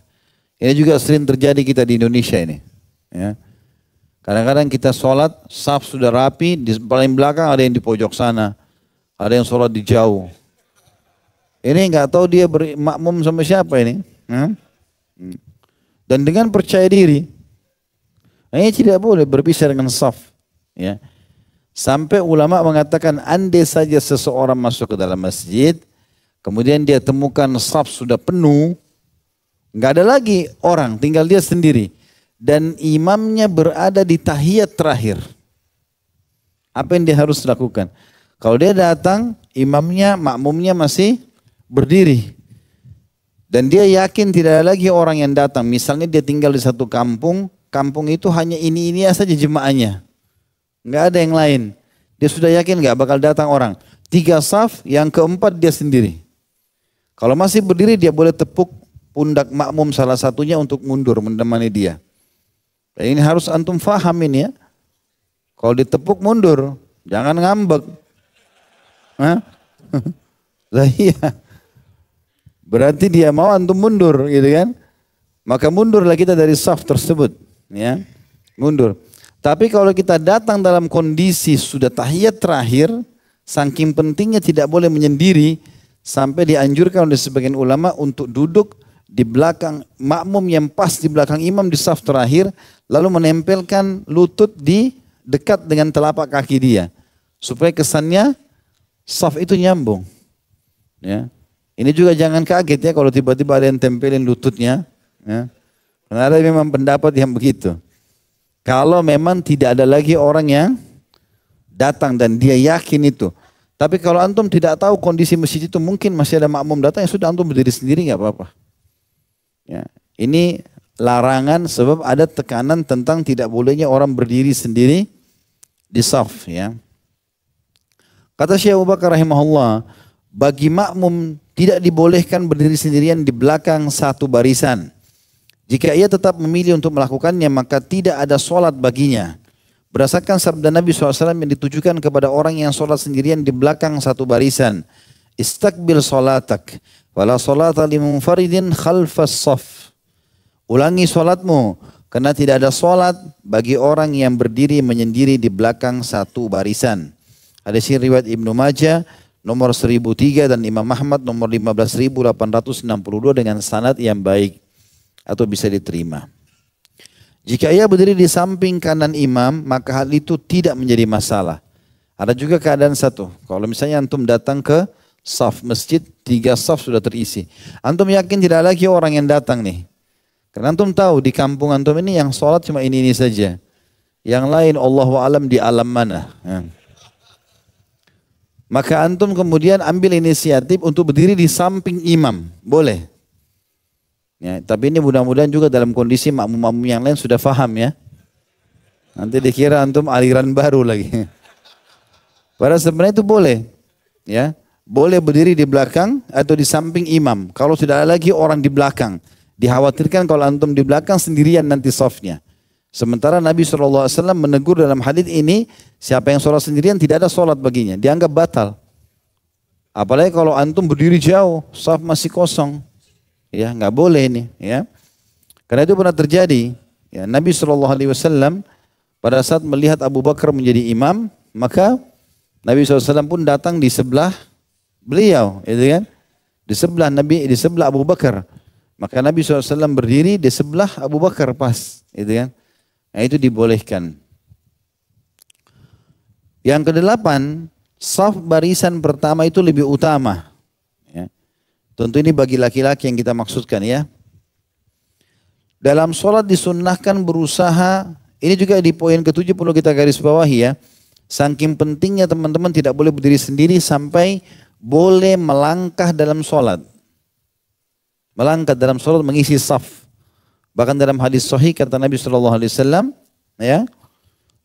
Speaker 1: Ini juga sering terjadi kita di Indonesia ini. Ya. Kadang-kadang kita sholat, saf sudah rapi, di paling belakang ada yang di pojok sana. Ada yang sholat di jauh. Ini nggak tahu dia makmum sama siapa ini. Ya. Dan dengan percaya diri. Ini tidak boleh berpisah dengan saf. Ya. Sampai ulama mengatakan andai saja seseorang masuk ke dalam masjid, kemudian dia temukan saf sudah penuh, nggak ada lagi orang, tinggal dia sendiri. Dan imamnya berada di tahiyat terakhir. Apa yang dia harus lakukan? Kalau dia datang, imamnya, makmumnya masih berdiri. Dan dia yakin tidak ada lagi orang yang datang. Misalnya dia tinggal di satu kampung, kampung itu hanya ini saja jemaahnya. Nggak ada yang lain. Dia sudah yakin nggak bakal datang orang. 3 saf, yang keempat dia sendiri. Kalau masih berdiri dia boleh tepuk pundak makmum salah satunya untuk mundur menemani dia. Dan ini harus antum fahamin ya. Kalau ditepuk mundur, jangan ngambek. Hah? Lah iya. Berarti dia mau antum mundur gitu kan. Maka mundurlah kita dari saf tersebut. Ya. Mundur. Tapi kalau kita datang dalam kondisi sudah tahiyat terakhir, saking pentingnya tidak boleh menyendiri, sampai dianjurkan oleh sebagian ulama untuk duduk di belakang makmum yang pas di belakang imam di saf terakhir, lalu menempelkan lutut di dekat dengan telapak kaki dia, supaya kesannya saf itu nyambung. Ya. Ini juga jangan kaget ya kalau tiba-tiba ada yang tempelin lututnya. Ya. Karena ada memang pendapat yang begitu. Kalau memang tidak ada lagi orang yang datang dan dia yakin itu. Tapi kalau antum tidak tahu kondisi masjid itu, mungkin masih ada makmum datang, ya sudah antum berdiri sendiri nggak apa-apa. Ya, ini larangan sebab ada tekanan tentang tidak bolehnya orang berdiri sendiri di saf. Ya. Kata Syekh Abu Bakar rahimahullah, bagi makmum tidak dibolehkan berdiri sendirian di belakang satu barisan. Jika ia tetap memilih untuk melakukannya, maka tidak ada solat baginya. Berdasarkan sabda Nabi SAW yang ditujukan kepada orang yang solat sendirian di belakang satu barisan. Istakbil solatak, wala solata limunfaridin khalfas saf. Ulangi solatmu, karena tidak ada solat bagi orang yang berdiri menyendiri di belakang satu barisan. Hadis riwayat Ibnu Majah nomor 1003 dan Imam Ahmad nomor 15.862 dengan sanad yang baik atau bisa diterima. Jika ia berdiri di samping kanan imam, maka hal itu tidak menjadi masalah. Ada juga keadaan satu, kalau misalnya antum datang ke saf masjid, 3 saf sudah terisi. Antum yakin tidak lagi orang yang datang nih. Karena antum tahu di kampung antum ini yang sholat cuma ini saja. Yang lain Allahu a'lam di alam mana. Maka antum kemudian ambil inisiatif untuk berdiri di samping imam. Boleh. Ya, tapi ini mudah-mudahan juga dalam kondisi makmum-makmum yang lain sudah faham ya. Nanti dikira antum aliran baru lagi. Padahal sebenarnya itu boleh. Ya, boleh berdiri di belakang atau di samping imam. Kalau tidak ada lagi orang di belakang. Dikhawatirkan kalau antum di belakang sendirian nanti safnya. Sementara Nabi SAW menegur dalam hadits ini, siapa yang sholat sendirian tidak ada sholat baginya. Dianggap batal. Apalagi kalau antum berdiri jauh, saf masih kosong. Ya, nggak boleh ini. Ya, karena itu pernah terjadi. Ya, Nabi SAW pada saat melihat Abu Bakar menjadi imam, maka Nabi SAW pun datang di sebelah beliau, itu kan? Di sebelah Nabi, di sebelah Abu Bakar. Maka Nabi SAW berdiri di sebelah Abu Bakar pas, itu kan? Nah, itu dibolehkan. Yang kedelapan, saf barisan pertama itu lebih utama. Ya. Tentu ini bagi laki-laki yang kita maksudkan ya. Dalam sholat disunnahkan berusaha, ini juga di poin ke-7 perlu kita garis bawahi ya. Saking pentingnya teman-teman tidak boleh berdiri sendiri sampai boleh melangkah dalam sholat. Melangkah dalam sholat mengisi saf. Bahkan dalam hadis sahih kata Nabi SAW, ya,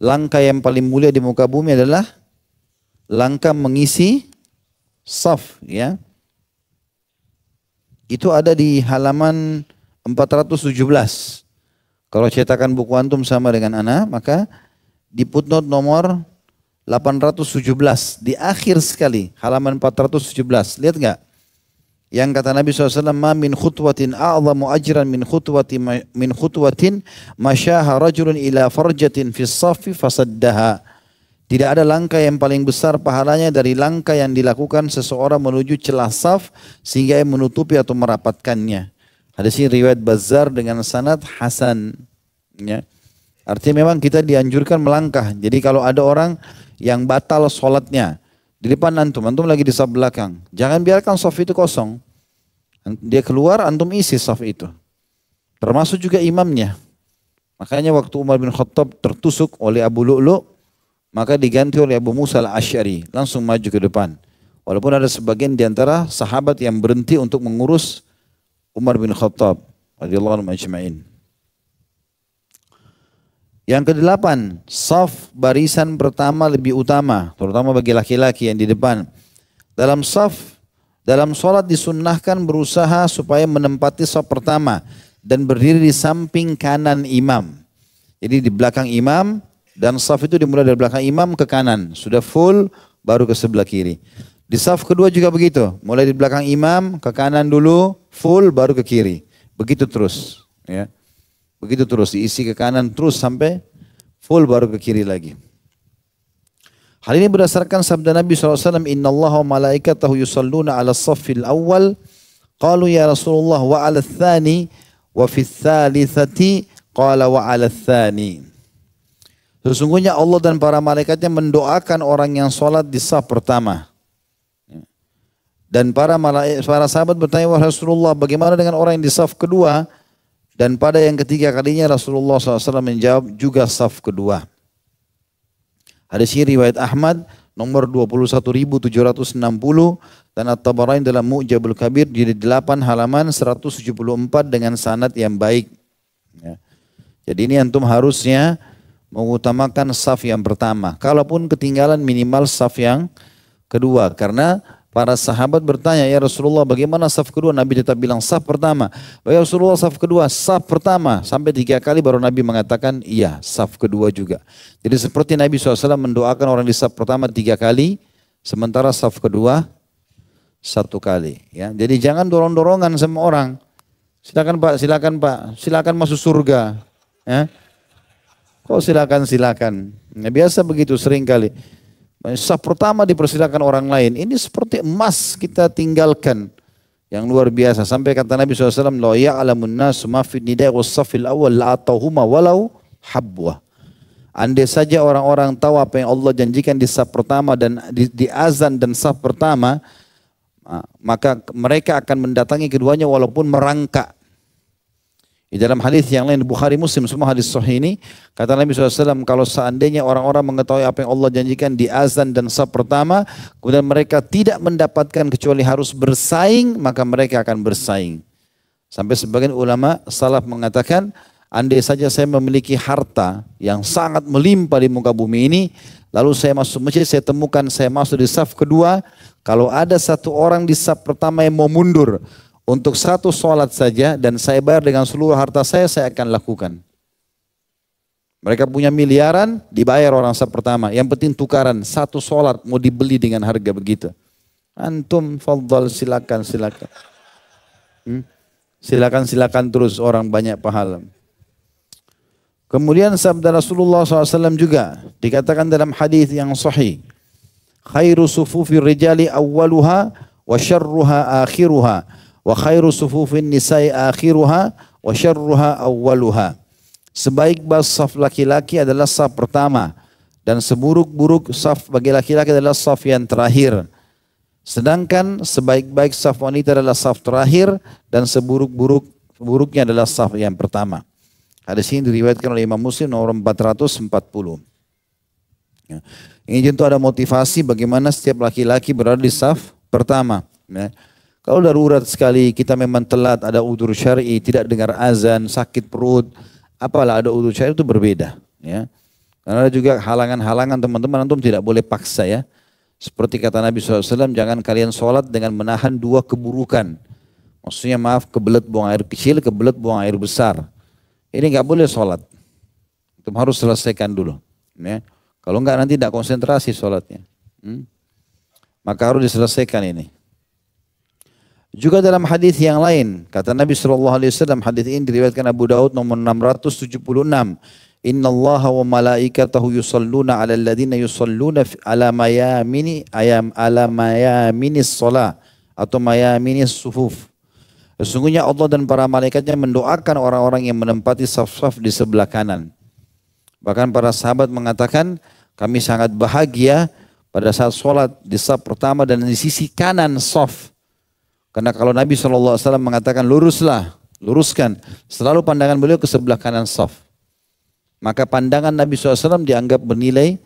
Speaker 1: langkah yang paling mulia di muka bumi adalah langkah mengisi saf. Ya. Itu ada di halaman 417. Kalau cetakan buku antum sama dengan ana, maka di footnote nomor 817 di akhir sekali halaman 417. Lihat nggak? Yang kata Nabi SAW, ma min khutwatin a'zamu ajran min khutwatin masyaha rajulun ila farjatin fis safi fasaddaha. Tidak ada langkah yang paling besar pahalanya dari langkah yang dilakukan seseorang menuju celah saf sehingga ia menutupi atau merapatkannya. Hadis ini riwayat Bazzar dengan sanad hasan. Ya. Artinya memang kita dianjurkan melangkah. Jadi kalau ada orang yang batal sholatnya di depan antum lagi di saf belakang, jangan biarkan saf itu kosong. Dia keluar, antum isi saf itu. Termasuk juga imamnya. Makanya waktu Umar bin Khattab tertusuk oleh Abu Lu'lu', maka diganti oleh Abu Musa al-Asy'ari, langsung maju ke depan. Walaupun ada sebagian di antara sahabat yang berhenti untuk mengurus Umar bin Khattab radhiyallahu anhu ajma'in. Yang kedelapan, saf barisan pertama lebih utama, terutama bagi laki-laki yang di depan. Dalam saf, dalam sholat disunnahkan berusaha supaya menempati saf pertama dan berdiri di samping kanan imam. Jadi di belakang imam dan saf itu dimulai dari belakang imam ke kanan. Sudah full baru ke sebelah kiri. Di saf kedua juga begitu. Mulai di belakang imam ke kanan dulu, full baru ke kiri. Begitu terus. Ya. Begitu terus diisi ke kanan terus sampai full baru ke kiri lagi. Hal ini berdasarkan sabda Nabi SAW, Inna Allah wa malaikatahu yusalluna ala saffil awal. Qalu ya Rasulullah wa ala thani wa fi thalithati qala wa ala thani. Sesungguhnya Allah dan para malaikatnya mendoakan orang yang sholat di saf pertama. Dan para sahabat bertanya, wahai Rasulullah, bagaimana dengan orang yang di saf kedua? Dan pada yang ketiga kalinya Rasulullah SAW menjawab juga saf kedua. Hadis ini riwayat Ahmad nomor 21.760 dan At-Tabarani dalam Mu'jamul Kabir di 8 halaman 174 dengan sanad yang baik. Ya. Jadi ini antum harusnya mengutamakan saf yang pertama. Kalaupun ketinggalan minimal saf yang kedua. Karena para sahabat bertanya, ya Rasulullah bagaimana saf kedua? Nabi tetap bilang saf pertama. Ya Rasulullah saf kedua, saf pertama. Sampai 3 kali baru Nabi mengatakan iya saf kedua juga. Jadi seperti Nabi SAW mendoakan orang di saf pertama 3 kali. Sementara saf kedua 1 kali. Ya. Jadi jangan dorong-dorongan sama orang. Silakan Pak, silakan Pak, silakan masuk surga. Ya. Kok silakan. Nah, biasa begitu sering kali. Saf pertama dipersilakan orang lain. Ini seperti emas kita tinggalkan. Yang luar biasa. Sampai kata Nabi SAW, La ya'alamun nasu ma fi nidai was-safil awal la'atauhuma walau habwa. Andai saja orang-orang tahu apa yang Allah janjikan di saf pertama dan di azan dan saf pertama, maka mereka akan mendatangi keduanya walaupun merangkak. Di dalam hadis yang lain Bukhari Muslim semua hadis sahih ini kata Nabi SAW, kalau seandainya orang-orang mengetahui apa yang Allah janjikan di azan dan saf pertama, kemudian mereka tidak mendapatkan kecuali harus bersaing, maka mereka akan bersaing. Sampai sebagian ulama salaf mengatakan, andai saja saya memiliki harta yang sangat melimpah di muka bumi ini, lalu saya masuk masjid, saya temukan saya masuk di saf kedua, kalau ada satu orang di saf pertama yang mau mundur untuk 1 sholat saja dan saya bayar dengan seluruh harta saya akan lakukan. Mereka punya miliaran, dibayar orang saf pertama. Yang penting tukaran, 1 sholat mau dibeli dengan harga begitu. Antum fadhal silakan. Silakan terus orang banyak pahala. Kemudian sabda Rasulullah SAW juga dikatakan dalam hadis yang sahih. Khairu sufufi rijali awwaluha wa syarruha akhiruha wa khairu sufufin nisa'i akhiruha wa syarruha awwaluha. Sebaik-baik saf laki-laki adalah saf pertama dan seburuk-buruk saf bagi laki-laki adalah saf yang terakhir. Sedangkan sebaik-baik saf wanita adalah saf terakhir dan seburuk-buruknya adalah saf yang pertama. Hadis ini diriwayatkan oleh Imam Muslim nomor 440. Ya. Ini tentu ada motivasi bagaimana setiap laki-laki berada di saf pertama. Ya. Kalau darurat sekali kita memang telat, ada udzur syar'i, tidak dengar azan, sakit perut, apalah ada udzur syar'i itu berbeda. Ya. Karena ada juga halangan-halangan teman-teman, antum tidak boleh paksa ya. Seperti kata Nabi SAW, jangan kalian sholat dengan menahan dua keburukan. Maksudnya maaf, kebelet buang air kecil, kebelet buang air besar. Ini nggak boleh sholat. Itu harus selesaikan dulu. Ya. Kalau enggak nanti tidak konsentrasi sholatnya. Maka harus diselesaikan ini. Juga dalam hadis yang lain, kata Nabi SAW, hadis ini diriwayatkan Abu Daud nomor 676. Inna Allah wa malaikatahu yusalluna ala alladhina yusalluna ala mayaminis sholah atau mayaminis sufuf. Sesungguhnya Allah dan para malaikatnya mendoakan orang-orang yang menempati saf-saf di sebelah kanan. Bahkan para sahabat mengatakan kami sangat bahagia pada saat sholat di saf pertama dan di sisi kanan saf. Karena kalau Nabi SAW mengatakan luruskan, selalu pandangan beliau ke sebelah kanan saf. Maka pandangan Nabi SAW dianggap bernilai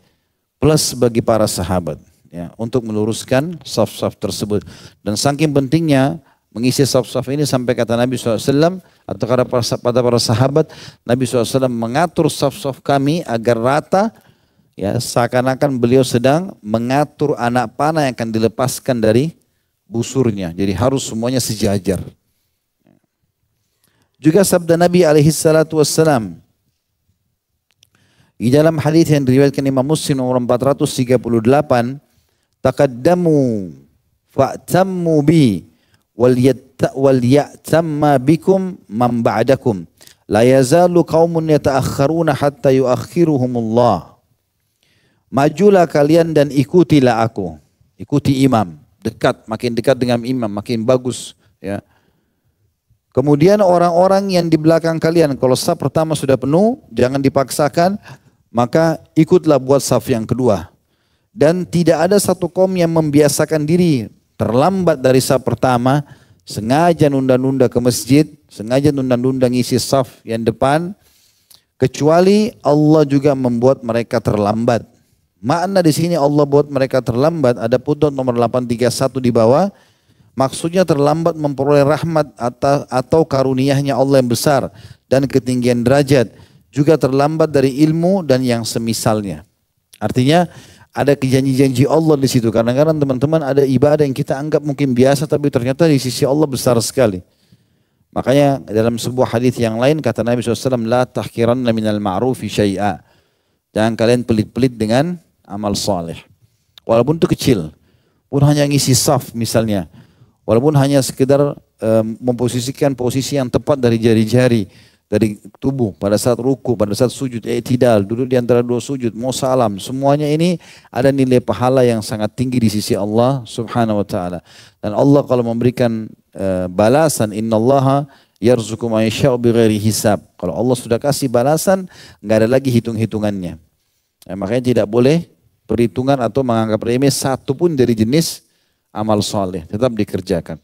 Speaker 1: plus bagi para sahabat ya, untuk meluruskan saf-saf tersebut. Dan saking pentingnya mengisi saf-saf ini sampai kata Nabi SAW atau kata para sahabat, Nabi SAW mengatur saf-saf kami agar rata ya, seakan-akan beliau sedang mengatur anak panah yang akan dilepaskan dari busurnya. Jadi harus semuanya sejajar. Juga sabda Nabi SAW di dalam hadis yang diriwayatkan Imam Muslim nomor 438, taqaddamu fa'tammu bi wal ya'tamma bikum man ba'dakum la yazalu qaumun yata'akhkharuna hatta yu'akhiruhumullah. Majulah kalian dan ikutilah aku. Ikuti imam, makin dekat dengan imam, makin bagus ya. Kemudian orang-orang yang di belakang kalian, kalau saf pertama sudah penuh, jangan dipaksakan, maka ikutlah buat saf yang kedua. Dan tidak ada satu kaum yang membiasakan diri terlambat dari saf pertama, sengaja nunda-nunda ke masjid, sengaja nunda-nunda ngisi saf yang depan, kecuali Allah juga membuat mereka terlambat. Makna di sini Allah buat mereka terlambat, ada putut nomor 831 di bawah, maksudnya terlambat memperoleh rahmat atau karunia-Nya Allah yang besar dan ketinggian derajat. Juga terlambat dari ilmu dan yang semisalnya. Artinya ada janji-janji Allah di situ. Kadang-kadang teman-teman ada ibadah yang kita anggap mungkin biasa tapi ternyata di sisi Allah besar sekali. Makanya dalam sebuah hadis yang lain kata Nabi SAW, la tahkiranna minal ma'rufi syai'a. Jangan kalian pelit-pelit dengan amal saleh. Walaupun itu kecil. Pun hanya ngisi saf misalnya. Walaupun hanya sekedar memposisikan posisi yang tepat dari jari-jari. Dari tubuh pada saat ruku, pada saat sujud, i'tidal, duduk di antara dua sujud, mau salam, semuanya ini ada nilai pahala yang sangat tinggi di sisi Allah Subhanahu wa taala. Dan Allah kalau memberikan balasan, innallaha yarzuqu may yasha'u bighairi hisab. Kalau Allah sudah kasih balasan, enggak ada lagi hitung-hitungannya. Makanya tidak boleh perhitungan atau menganggap remeh satu pun dari jenis amal soleh, tetap dikerjakan.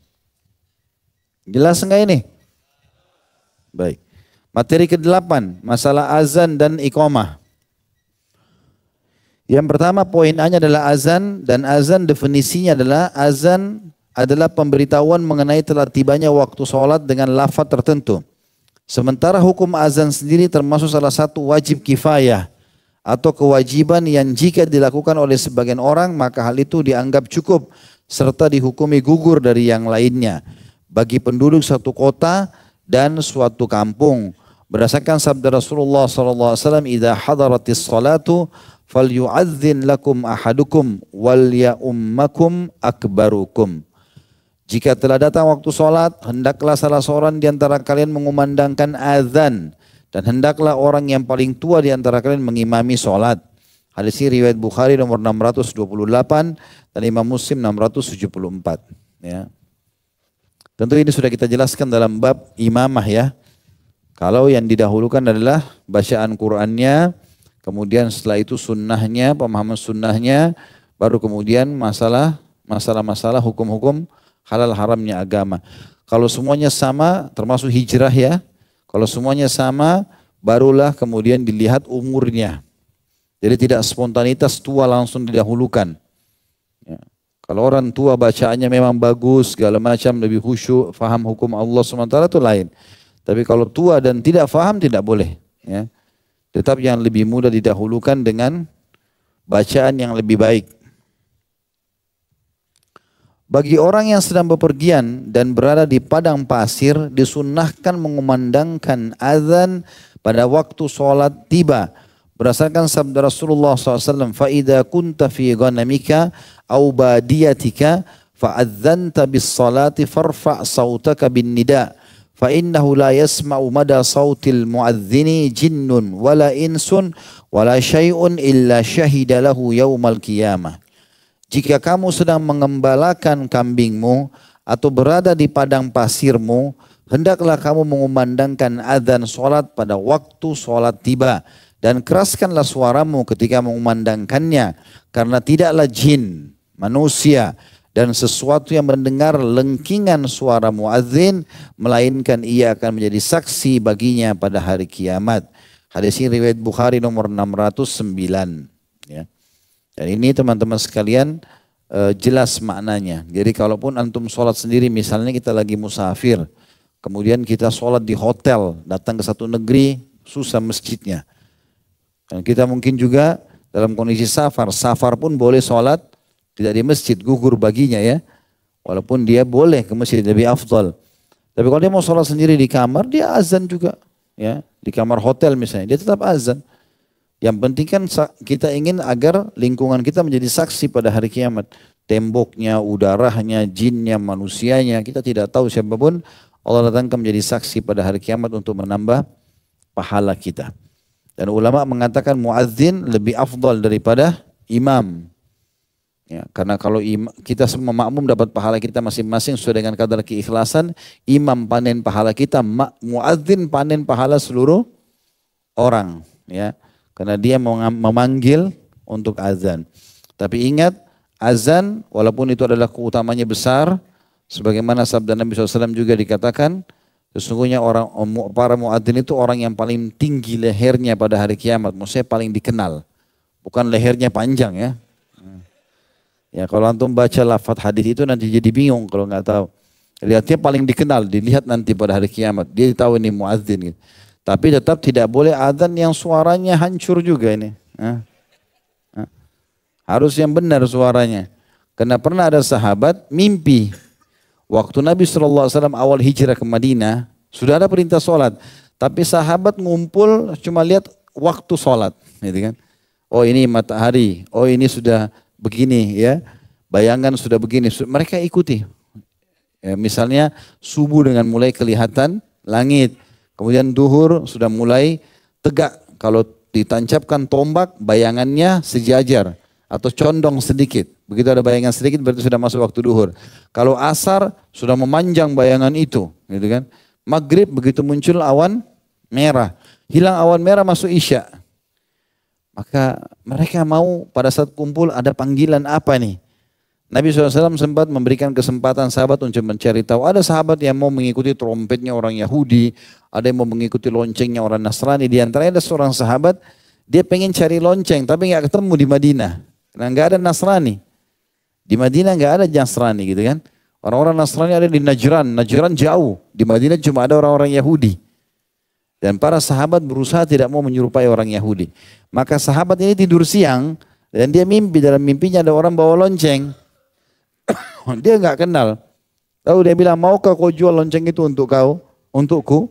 Speaker 1: Jelas enggak ini? Baik. Materi ke-8, masalah azan dan iqamah. Yang pertama poin A-nya adalah azan, dan azan definisinya adalah azan adalah pemberitahuan mengenai telah tibanya waktu sholat dengan lafaz tertentu. Sementara hukum azan sendiri termasuk salah satu wajib kifayah atau kewajiban yang jika dilakukan oleh sebagian orang maka hal itu dianggap cukup serta dihukumi gugur dari yang lainnya bagi penduduk satu kota dan suatu kampung. Berdasarkan sabda Rasulullah SAW, "Idza hadaratis salatu falyu'adzin lakum ahadukum wal ya'ummakum akbarukum." Jika telah datang waktu sholat, hendaklah salah seorang di antara kalian mengumandangkan azan. Dan hendaklah orang yang paling tua di antara kalian mengimami sholat. Hadis ini riwayat Bukhari nomor 628 dan Imam Muslim 674. Ya. Tentu ini sudah kita jelaskan dalam bab imamah ya. Kalau yang didahulukan adalah bacaan Qur'annya, kemudian setelah itu sunnahnya, pemahaman sunnahnya, baru kemudian masalah-masalah hukum-hukum halal haramnya agama. Kalau semuanya sama, termasuk hijrah ya, kalau semuanya sama, barulah kemudian dilihat umurnya. Jadi tidak spontanitas tua langsung didahulukan. Ya. Kalau orang tua bacaannya memang bagus, segala macam, lebih khusyuk, faham hukum Allah SWT itu lain. Tapi kalau tua dan tidak faham, tidak boleh. Ya. Tetap yang lebih mudah didahulukan dengan bacaan yang lebih baik. Bagi orang yang sedang bepergian dan berada di padang pasir, disunnahkan mengumandangkan azan pada waktu sholat tiba. Berdasarkan sabda Rasulullah SAW, فَإِذَا كُنْتَ فِي غَنَمِكَ أَوْ بَادِيَتِكَ فَأَذَّنْتَ بِالصَّلَاةِ فَارْفَعْ صَوْتَكَ بِالنِّدَاءِ فَإِنَّهُ لَا يَسْمَعُ مَدَى صَوْتِ الْمُؤَذِّنِ جِنٌّ وَلَا إِنسٌ وَلَا شَيْءٌ إِلَّا شَهِدَ لَهُ يَوْمَ الْقِيَامَةِ. Jika kamu sedang mengembalakan kambingmu atau berada di padang pasirmu, hendaklah kamu mengumandangkan adzan sholat pada waktu sholat tiba. Dan keraskanlah suaramu ketika mengumandangkannya, karena tidaklah jin, manusia, dan sesuatu yang mendengar lengkingan suara muadzin, melainkan ia akan menjadi saksi baginya pada hari kiamat. Hadis ini riwayat Bukhari nomor 609. Ya. Dan ini teman-teman sekalian jelas maknanya. Jadi kalaupun antum sholat sendiri, misalnya kita lagi musafir, kemudian kita sholat di hotel, datang ke satu negeri, susah masjidnya. Dan kita mungkin juga dalam kondisi safar, safar pun boleh sholat tidak di masjid, gugur baginya ya. Walaupun dia boleh ke masjid, lebih afdal. Tapi kalau dia mau sholat sendiri di kamar, dia azan juga. Ya, di kamar hotel misalnya, dia tetap azan. Yang penting kan kita ingin agar lingkungan kita menjadi saksi pada hari kiamat. Temboknya, udaranya, jinnya, manusianya, kita tidak tahu siapapun. Allah datangkan menjadi saksi pada hari kiamat untuk menambah pahala kita. Dan ulama mengatakan muadzin lebih afdal daripada imam. Ya, karena kalau kita semua makmum dapat pahala kita masing-masing sesuai dengan kadar keikhlasan, imam panen pahala kita, muadzin panen pahala seluruh orang. Ya. Karena dia memanggil untuk azan. Tapi ingat, azan walaupun itu adalah keutamanya besar, sebagaimana sabda Nabi SAW juga dikatakan, sesungguhnya para muadzin itu orang yang paling tinggi lehernya pada hari kiamat. Maksudnya paling dikenal, bukan lehernya panjang ya. Ya kalau antum baca lafaz hadis itu nanti jadi bingung kalau nggak tahu. Lihatnya paling dikenal, dilihat nanti pada hari kiamat. Dia tahu ini muadzin gitu. Tapi tetap tidak boleh adzan yang suaranya hancur juga ini. Harus yang benar suaranya. Karena pernah ada sahabat mimpi. Waktu Nabi SAW awal hijrah ke Madinah, sudah ada perintah sholat. Tapi sahabat ngumpul cuma lihat waktu sholat. Gitu kan. Oh ini matahari, oh ini sudah begini ya. Bayangan sudah begini, mereka ikuti. Ya, misalnya subuh dengan mulai kelihatan langit. Kemudian duhur sudah mulai tegak. Kalau ditancapkan tombak, bayangannya sejajar atau condong sedikit. Begitu ada bayangan sedikit berarti sudah masuk waktu duhur. Kalau asar sudah memanjang bayangan itu, gitu kan. Maghrib begitu muncul awan merah, hilang awan merah masuk isya. Maka mereka mau pada saat kumpul ada panggilan apa nih? Nabi SAW sempat memberikan kesempatan sahabat untuk mencari tahu. Ada sahabat yang mau mengikuti trompetnya orang Yahudi, ada yang mau mengikuti loncengnya orang Nasrani. Di antaranya ada seorang sahabat, dia pengen cari lonceng tapi nggak ketemu di Madinah. Karena nggak ada Nasrani. Di Madinah nggak ada Nasrani gitu kan. Orang-orang Nasrani ada di Najran, Najran jauh. Di Madinah cuma ada orang-orang Yahudi. Dan para sahabat berusaha tidak mau menyerupai orang Yahudi. Maka sahabat ini tidur siang dan dia mimpi, dalam mimpinya ada orang bawa lonceng. Dia nggak kenal. Lalu dia bilang, maukah kau jual lonceng itu untuk kau, untukku?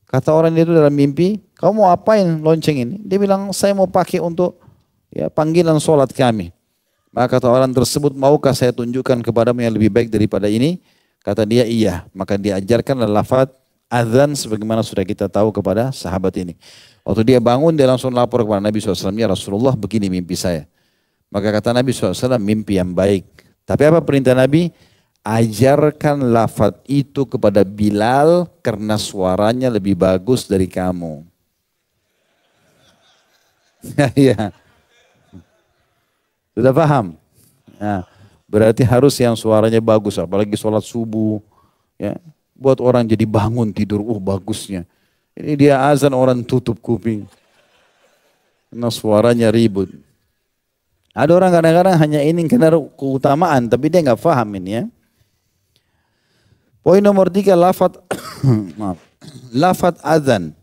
Speaker 1: Kata orang itu dalam mimpi, kamu mau apain lonceng ini? Dia bilang, saya mau pakai untuk ya panggilan sholat kami. Maka kata orang tersebut, maukah saya tunjukkan kepadamu yang lebih baik daripada ini? Kata dia iya. Maka diajarkan lafaz azan sebagaimana sudah kita tahu kepada sahabat ini. Waktu dia bangun dia langsung lapor kepada Nabi SAW. Ya Rasulullah begini mimpi saya. Maka kata Nabi SAW mimpi yang baik. Tapi apa perintah Nabi? Ajarkan lafaz itu kepada Bilal karena suaranya lebih bagus dari kamu. Ya, sudah paham? Nah, berarti harus yang suaranya bagus, apalagi sholat subuh. Ya, buat orang jadi bangun tidur, bagusnya. Ini dia azan orang tutup kuping. Karena suaranya ribut. Ada orang kadang-kadang hanya ini karena keutamaan, tapi dia nggak paham ini ya. Poin nomor 3, lafaz maaf, lafaz azan.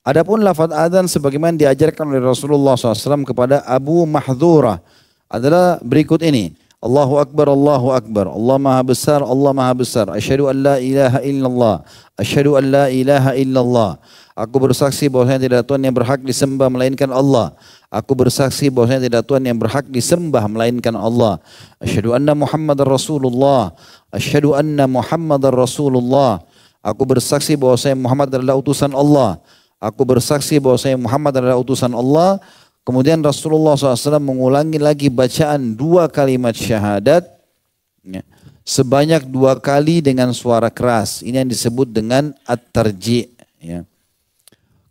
Speaker 1: Adapun lafaz azan sebagaimana diajarkan oleh Rasulullah SAW kepada Abu Mahdhurah adalah berikut ini. Allahu Akbar, Allahu Akbar. Allah Maha Besar, Allah Maha Besar. Asyhadu an la ilaha illallah. Asyhadu an la ilaha illallah. Aku bersaksi bahwasanya tidak Tuhan yang berhak disembah melainkan Allah. Aku bersaksi bahwasanya tidak Tuhan yang berhak disembah melainkan Allah. Asyhadu anna Muhammadar Rasulullah. Asyhadu anna Muhammadar Rasulullah. Aku bersaksi bahwasanya Muhammad adalah utusan Allah. Aku bersaksi bahwasanya Muhammad adalah utusan Allah. Kemudian Rasulullah SAW mengulangi lagi bacaan 2 kalimat syahadat ya, sebanyak 2 kali dengan suara keras. Ini yang disebut dengan at-tarji'. Ya.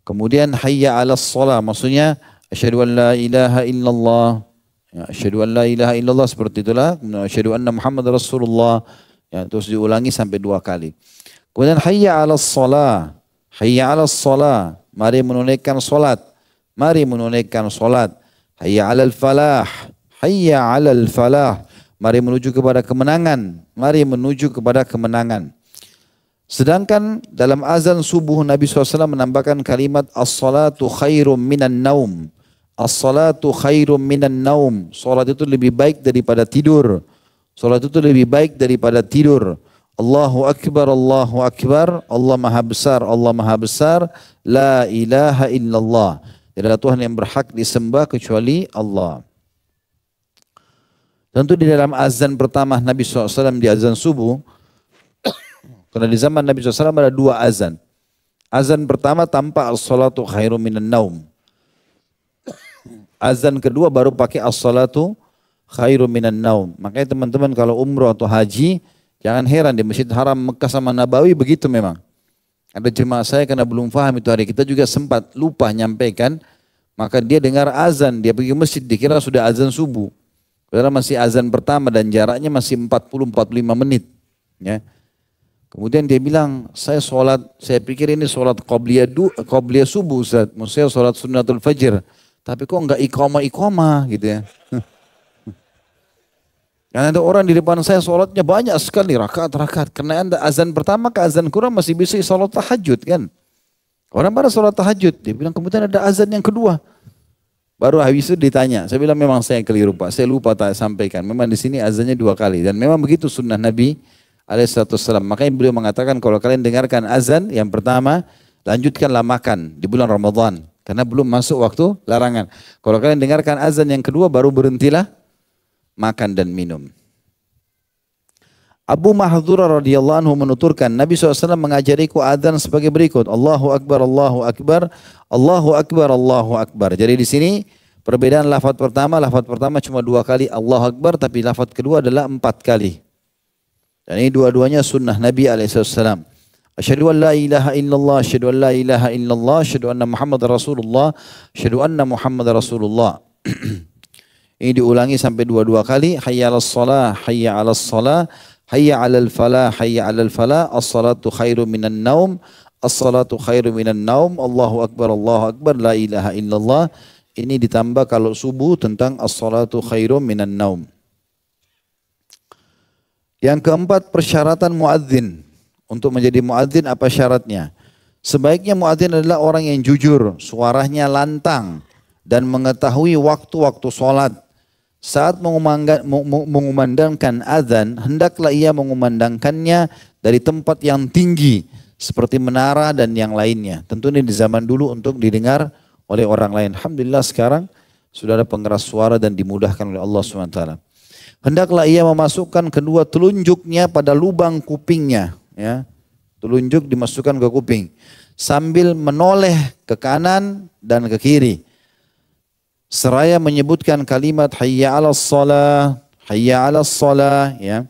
Speaker 1: Kemudian hayya 'alas shalah, maksudnya asyhadu an la ilaha illallah. Ya, asyhadu an la ilaha illallah seperti itulah. Kemudian asyhadu anna Muhammad Rasulullah. Ya, terus diulangi sampai 2 kali. Kemudian hayya 'alas shalah. Hayya 'alas shalah. Mari menunaikan salat. Mari menunaikan salat. Hayya 'alal falah. Hayya 'alal falah. Mari menuju kepada kemenangan. Mari menuju kepada kemenangan. Sedangkan dalam azan subuh Nabi SAW menambahkan kalimat as-salatu khairum minan naum. As-salatu khairum minan naum. Salat itu lebih baik daripada tidur. Salat itu lebih baik daripada tidur. Allahu Akbar, Allahu Akbar. Allah Maha Besar, Allah Maha Besar. La ilaha illallah. Tidak ada Tuhan yang berhak disembah kecuali Allah. Tentu di dalam azan pertama Nabi SAW di azan subuh, karena di zaman Nabi SAW ada 2 azan. Azan pertama tanpa as-salatu khairum minan naum. Azan kedua baru pakai as-salatu khairum minan naum. Makanya teman-teman kalau umroh atau haji, jangan heran di Masjid Haram Mekah sama Nabawi begitu memang. Ada jemaah saya karena belum paham itu hari kita juga sempat lupa nyampaikan. Maka dia dengar azan, dia pergi ke masjid, dikira sudah azan subuh. Padahal masih azan pertama dan jaraknya masih 40-45 menit. Ya. Kemudian dia bilang, saya pikir ini sholat qobliyah subuh Ustaz. Maksudnya sholat sunnatul fajr. Tapi kok enggak iqamah gitu ya. Karena ada orang di depan saya sholatnya banyak sekali, rakaat-rakaat. Karena anda azan pertama ke azan kurang masih bisa sholat tahajud kan. Orang pada sholat tahajud, dia bilang kemudian ada azan yang kedua. Baru habis itu ditanya, saya bilang memang saya keliru Pak, saya lupa tak sampaikan. Memang di sini azannya 2 kali. Dan memang begitu sunnah Nabi alaihissalam. Makanya beliau mengatakan kalau kalian dengarkan azan yang pertama, lanjutkanlah makan di bulan Ramadan. Karena belum masuk waktu larangan. Kalau kalian dengarkan azan yang kedua, baru berhentilah makan dan minum. Abu Mahdhurah radhiyallahu anhu menuturkan, Nabi SAW mengajariku adzan sebagai berikut. Allahu Akbar, Allahu Akbar, Allahu Akbar, Allahu Akbar. Jadi di sini perbedaan lafaz pertama cuma 2 kali Allahu Akbar, tapi lafaz kedua adalah 4 kali. Dan ini dua-duanya sunnah Nabi SAW. Asyhadu an la ilaha illallah, asyhadu an la ilaha illallah, asyhadu anna Muhammad Rasulullah, asyhadu anna Muhammad Rasulullah. Ini diulangi sampai 2 kali. Hayya 'alas shalah, hayya 'alas shalah, hayya 'alal falah, hayya 'alal falah, as-salatu khairum minan naum, as-salatu khairum minan naum, Allahu Akbar, Allahu Akbar, la ilaha illallah. Ini ditambah kalau subuh tentang as-salatu khairum minan naum. Yang keempat, persyaratan muadzin. Untuk menjadi muadzin apa syaratnya? Sebaiknya muadzin adalah orang yang jujur, suaranya lantang dan mengetahui waktu-waktu sholat. Saat mengumandangkan azan, hendaklah ia mengumandangkannya dari tempat yang tinggi seperti menara dan yang lainnya. Tentu ini di zaman dulu untuk didengar oleh orang lain. Alhamdulillah sekarang sudah ada pengeras suara dan dimudahkan oleh Allah SWT. hendaklah ia memasukkan kedua telunjuknya pada lubang kupingnya, ya. Telunjuk dimasukkan ke kuping sambil menoleh ke kanan dan ke kiri seraya menyebutkan kalimat hayya 'alas shalah, hayya 'alas shalah, ya.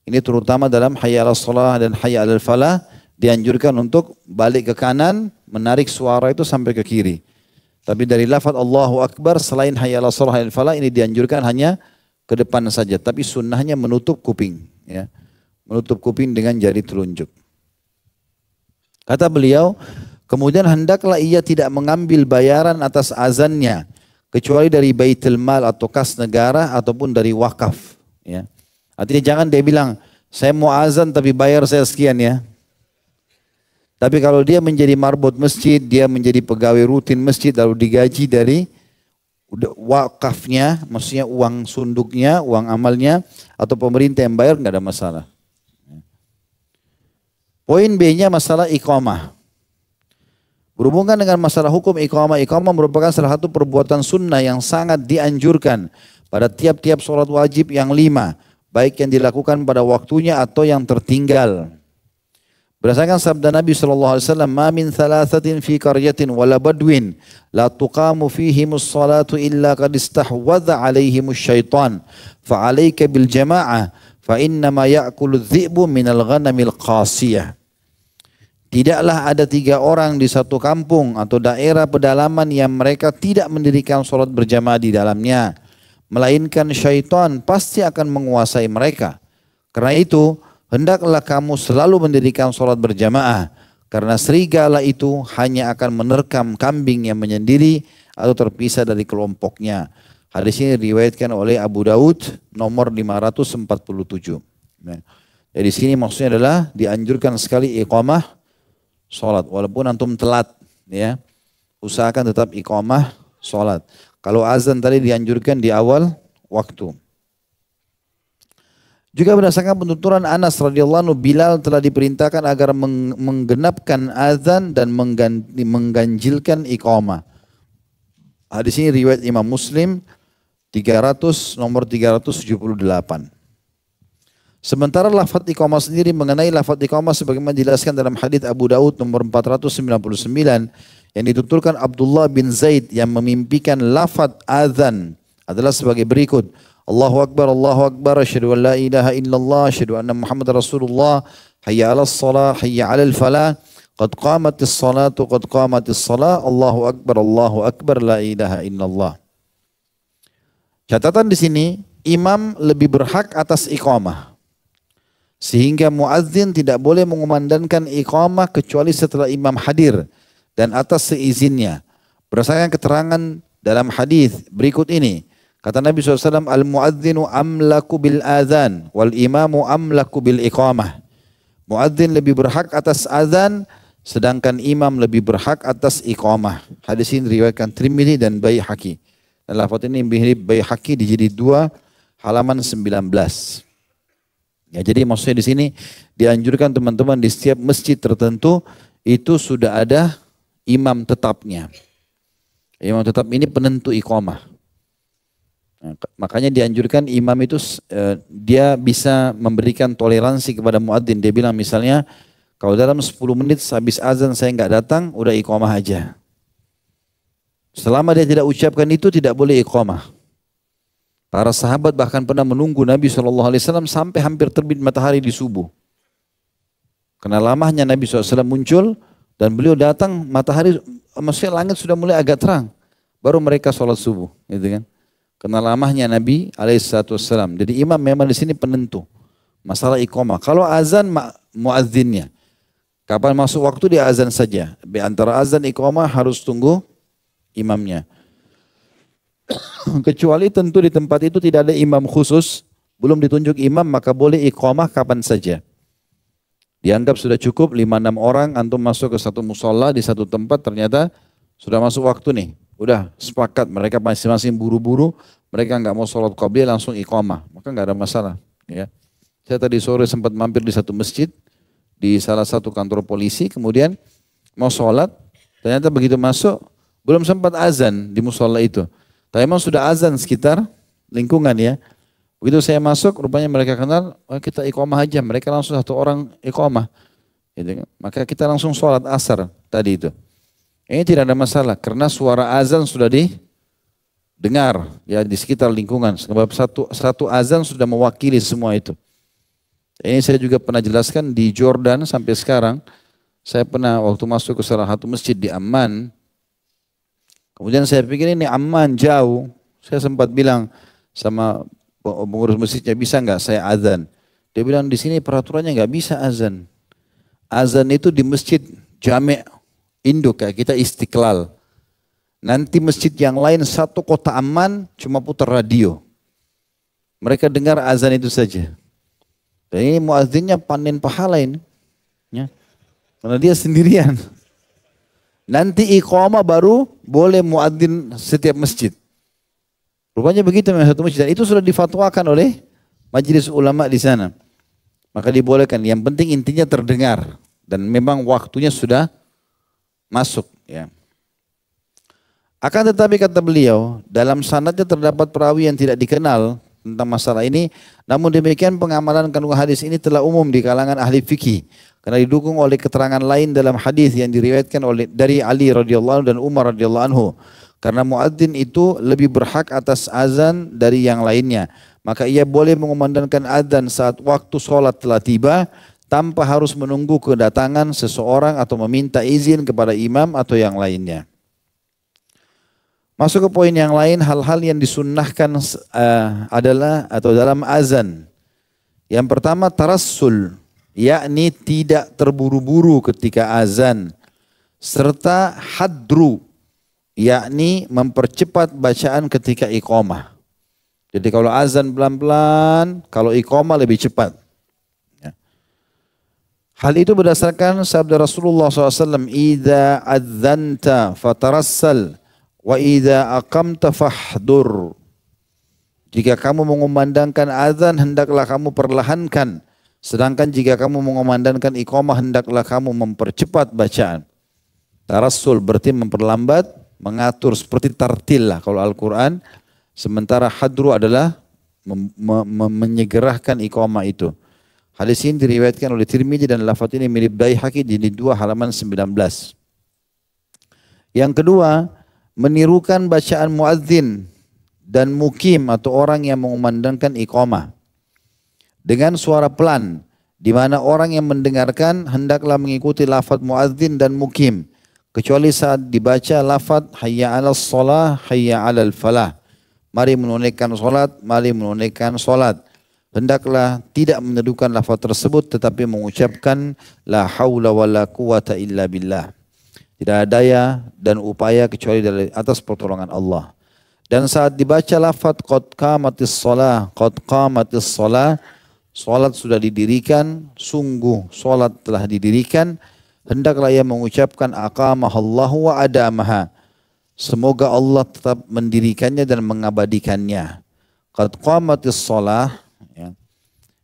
Speaker 1: Ini terutama dalam hayya 'alas shalah dan hayya 'alal falah dianjurkan untuk balik ke kanan, menarik suara itu sampai ke kiri. Tapi dari lafaz Allahu Akbar selain hayya 'alas shalah hayya 'alal falah ini dianjurkan hanya ke depan saja, tapi sunnahnya menutup kuping, ya. Menutup kuping dengan jari telunjuk. Kata beliau, kemudian hendaklah ia tidak mengambil bayaran atas azannya kecuali dari baitul mal atau kas negara ataupun dari wakaf, ya. Artinya jangan dia bilang saya mau azan tapi bayar saya sekian, ya. Tapi kalau dia menjadi marbot masjid, dia menjadi pegawai rutin masjid lalu digaji dari wakafnya, maksudnya uang sunduknya, uang amalnya atau pemerintah yang bayar, nggak ada masalah. Poin B-nya masalah iqamah. Berhubungan dengan masalah hukum iqamah, iqamah merupakan salah satu perbuatan sunnah yang sangat dianjurkan pada tiap-tiap sholat wajib yang 5, baik yang dilakukan pada waktunya atau yang tertinggal. Berdasarkan sabda Nabi SAW, "Ma min thalathatin fi qaryatin wala badwin la tuqamu fihimus salatu illa qad istahwadha alaihimus syaitan fa alayka bil jama'ah fa innama ya'kulu dhi'bu minal ghanamil qasiyah." Tidaklah ada 3 orang di satu kampung atau daerah pedalaman yang mereka tidak mendirikan sholat berjamaah di dalamnya, melainkan syaitan pasti akan menguasai mereka. Karena itu, hendaklah kamu selalu mendirikan sholat berjamaah, karena serigala itu hanya akan menerkam kambing yang menyendiri atau terpisah dari kelompoknya. Hadis ini diriwayatkan oleh Abu Daud nomor 547. Nah, jadi sini maksudnya adalah dianjurkan sekali iqamah sholat, walaupun antum telat, ya, usahakan tetap iqamah sholat. Kalau azan tadi dianjurkan di awal waktu. Juga berdasarkan penuturan Anas radhiyallahu anhu, Bilal telah diperintahkan agar menggenapkan azan dan mengganjilkan iqamah. Hadis ini riwayat Imam Muslim nomor 378. Sementara lafaz iqamah sendiri mengenai lafaz iqamah sebagaimana dijelaskan dalam hadis Abu Daud nomor 499 yang dituturkan Abdullah bin Zaid yang memimpikan lafaz azan adalah sebagai berikut. Allahu Akbar, asyhadu an la ilaha illallah, asyhadu anna Muhammad Rasulullah, hayya 'alas shalah, hayya 'alal falah, qad qamatis salatu, qad qamatis salah, Allahu Akbar, la ilaha illallah. Catatan di sini, imam lebih berhak atas iqamah. Sehingga muadzin tidak boleh mengumandangkan iqamah kecuali setelah imam hadir dan atas seizinnya. Berdasarkan keterangan dalam hadis berikut ini, kata Nabi SAW, al-muadzinu amlaku bil azan, wal imamu amlaku bil iqamah. Muadzin lebih berhak atas azan, sedangkan imam lebih berhak atas iqamah. Hadis ini diriwayatkan Tirmidzi dan Baihaqi. Dan lafaz ini mirip Baihaqi di jilid 2 halaman 19. Ya, jadi maksudnya di sini dianjurkan teman-teman di setiap masjid tertentu itu sudah ada imam tetapnya. Imam tetap ini penentu iqamah. Nah, makanya dianjurkan imam itu dia bisa memberikan toleransi kepada muadzin. Dia bilang misalnya, kalau dalam 10 menit habis azan saya nggak datang, udah iqamah aja. Selama dia tidak ucapkan itu tidak boleh iqamah. Para sahabat bahkan pernah menunggu Nabi SAW sampai hampir terbit matahari di subuh. Karena lamanya Nabi SAW muncul dan beliau datang, matahari, maksudnya langit sudah mulai agak terang. Baru mereka sholat subuh, gitu kan. Karena lamanya Nabi SAW. Jadi imam memang di sini penentu masalah iqamah. Kalau azan muadzinnya, kapan masuk waktu dia azan saja. Antara azan iqamah harus tunggu imamnya. Kecuali tentu di tempat itu tidak ada imam khusus, belum ditunjuk imam, maka boleh iqamah kapan saja. Dianggap sudah cukup 5-6 orang antum masuk ke satu musola di satu tempat, ternyata sudah masuk waktu nih. Udah sepakat, mereka masing-masing buru-buru, mereka nggak mau sholat qabliyah langsung iqamah, maka nggak ada masalah. Ya. Saya tadi sore sempat mampir di satu masjid, di salah satu kantor polisi, kemudian mau sholat, ternyata begitu masuk, belum sempat azan di musola itu. Tapi memang sudah azan sekitar lingkungan ya. Begitu saya masuk, rupanya mereka kenal, oh, kita iqamah aja. Mereka langsung satu orang iqamah. Gitu. Maka kita langsung sholat asar tadi itu. Ini tidak ada masalah, karena suara azan sudah didengar ya di sekitar lingkungan. Sebab satu azan sudah mewakili semua itu. Ini saya juga pernah jelaskan di Jordan sampai sekarang. Saya pernah waktu masuk ke salah satu masjid di Amman. Kemudian saya pikir ini Amman jauh. Saya sempat bilang sama pengurus masjidnya, bisa nggak saya azan? Dia bilang di sini peraturannya nggak bisa azan. Azan itu di masjid Jami' induk kayak kita Istiqlal. Nanti masjid yang lain satu kota Amman cuma putar radio. Mereka dengar azan itu saja. Dan ini muadzinnya panen pahala ini. Ya. Karena dia sendirian. Nanti iqamah baru boleh muadzin setiap masjid. Rupanya begitu memang satu masjid. Dan itu sudah difatwakan oleh majelis ulama di sana. Maka dibolehkan. Yang penting intinya terdengar. Dan memang waktunya sudah masuk. Ya. Akan tetapi kata beliau, dalam sanadnya terdapat perawi yang tidak dikenal tentang masalah ini. Namun demikian pengamalan kandungan hadis ini telah umum di kalangan ahli fikih. Karena didukung oleh keterangan lain dalam hadis yang diriwayatkan dari Ali radhiyallahu anhu dan Umar radhiyallahu anhu. Karena muadzin itu lebih berhak atas azan dari yang lainnya. Maka ia boleh mengumandangkan azan saat waktu sholat telah tiba, tanpa harus menunggu kedatangan seseorang atau meminta izin kepada imam atau yang lainnya. Masuk ke poin yang lain, hal-hal yang disunnahkan adalah atau dalam azan. Yang pertama tarassul, yakni tidak terburu-buru ketika azan. Serta hadru, yakni mempercepat bacaan ketika iqamah. Jadi kalau azan pelan-pelan, kalau iqamah lebih cepat. Hal itu berdasarkan sabda Rasulullah SAW, "Idza adzanta fatarassal wa idza aqamta fahdur." Jika kamu mengumandangkan azan, hendaklah kamu perlahankan. Sedangkan jika kamu mengumandangkan iqamah, hendaklah kamu mempercepat bacaan. Tarassul berarti memperlambat, mengatur seperti tartil lah kalau Al-Quran. Sementara hadru adalah menyegerakan iqamah itu. Hadis ini diriwayatkan oleh Tirmidzi dan lafaz ini milik Baihaqi di 2 halaman 19. Yang kedua, menirukan bacaan muadzin dan mukim atau orang yang mengumandangkan iqamah dengan suara pelan, di mana orang yang mendengarkan hendaklah mengikuti lafaz muadzin dan mukim, kecuali saat dibaca lafaz hayya 'alas shalah, hayya 'alal falah. Mari menunaikan salat, mari menunaikan salat. Hendaklah tidak menyerukan lafaz tersebut tetapi mengucapkan la haula wala quwata illa billah. Tidak ada daya dan upaya kecuali dari atas pertolongan Allah. Dan saat dibaca lafaz qad qamatis shalah, qad qamatis shalah, salat sudah didirikan, sungguh salat telah didirikan, hendaklah ia mengucapkan aqamahallahu wa adamaha. Semoga Allah tetap mendirikannya dan mengabadikannya. Qad qamatis shalah.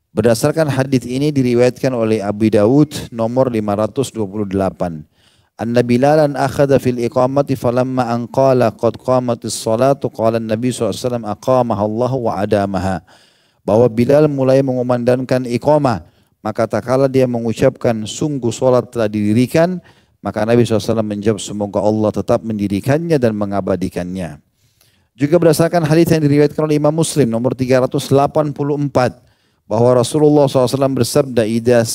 Speaker 1: Berdasarkan hadis ini diriwayatkan oleh Abu Dawud nomor 528. Anna Bilalan akhadha fil iqamati falamma an qala qad qamatis salatu qala Nabi SAW aqamaha Allah wa adamaha. Bahwa Bilal mulai mengumandangkan iqamah, maka tak kala dia mengucapkan sungguh salat telah didirikan, maka Nabi SAW menjawab semoga Allah tetap mendirikannya dan mengabadikannya. Juga berdasarkan hadis yang diriwayatkan oleh Imam Muslim nomor 384. Bahwa Rasulullah SAW bersabda, idza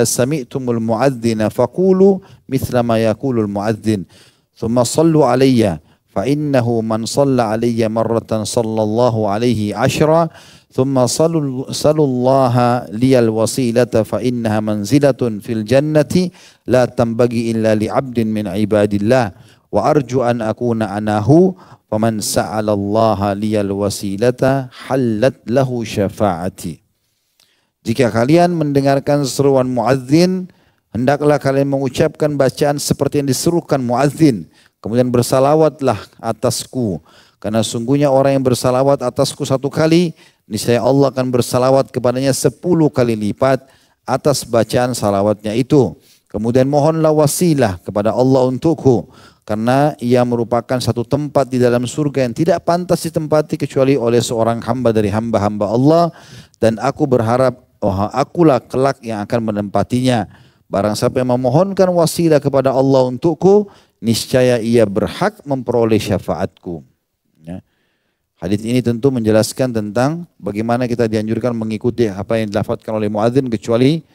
Speaker 1: sami'tumul mu'adzina faqulu mithla ma yaqulul mu'adzin thumma sallu alayya fa innahu man shalla alayya marratan sallallahu alaihi 10 thumma salullaha liyal wasilata fa innaha manzilatun fil jannati la tanbaghi illa li 'abdin min ibadillah wa arju an akuna anahu faman sa'alallaha liyal wasilata hallat lahu syafa'ati. Jika kalian mendengarkan seruan muadzin, hendaklah kalian mengucapkan bacaan seperti yang diserukan muadzin. Kemudian bersalawatlah atasku. Karena sungguhnya orang yang bersalawat atasku 1 kali, niscaya Allah akan bersalawat kepadanya 10 kali lipat atas bacaan salawatnya itu. Kemudian mohonlah wasilah kepada Allah untukku. karena ia merupakan satu tempat di dalam surga yang tidak pantas ditempati kecuali oleh seorang hamba dari hamba-hamba Allah, dan aku berharap akulah kelak yang akan menempatinya. Barang siapa yang memohonkan wasilah kepada Allah untukku, niscaya ia berhak memperoleh syafaatku. Ya. Hadits ini tentu menjelaskan tentang bagaimana kita dianjurkan mengikuti apa yang dilafadzkan oleh muadzin, kecuali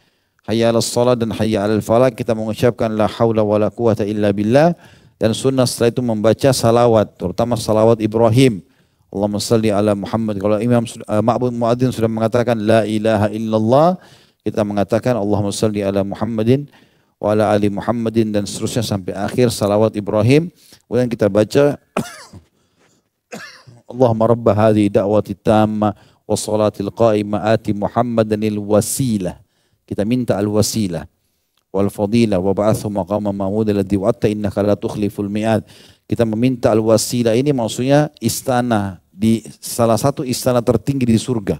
Speaker 1: hayya 'alas shalah dan hayya 'alal falah kita mengucapkan la haula wala quwata illa billah, dan sunnah setelah itu membaca salawat, terutama salawat Ibrahim. Allahumma salli ala Muhammad. Kalau imam muadzin sudah mengatakan la ilaha illallah, kita mengatakan Allahumma salli ala Muhammadin wa ala ali Muhammadin, dan seterusnya sampai akhir salawat Ibrahim. Kemudian kita baca Allahumma rabba hadhihi da'wati tamma wa salatil qa'imah ati Muhammadanil wasilah. Kita minta al-wasilah wal fadilah wa ba'athu maqama mahmud alladhi wa'atta innaka la tukhliful mi'ad. Kita meminta al-wasilah ini maksudnya istana, di salah satu istana tertinggi di surga.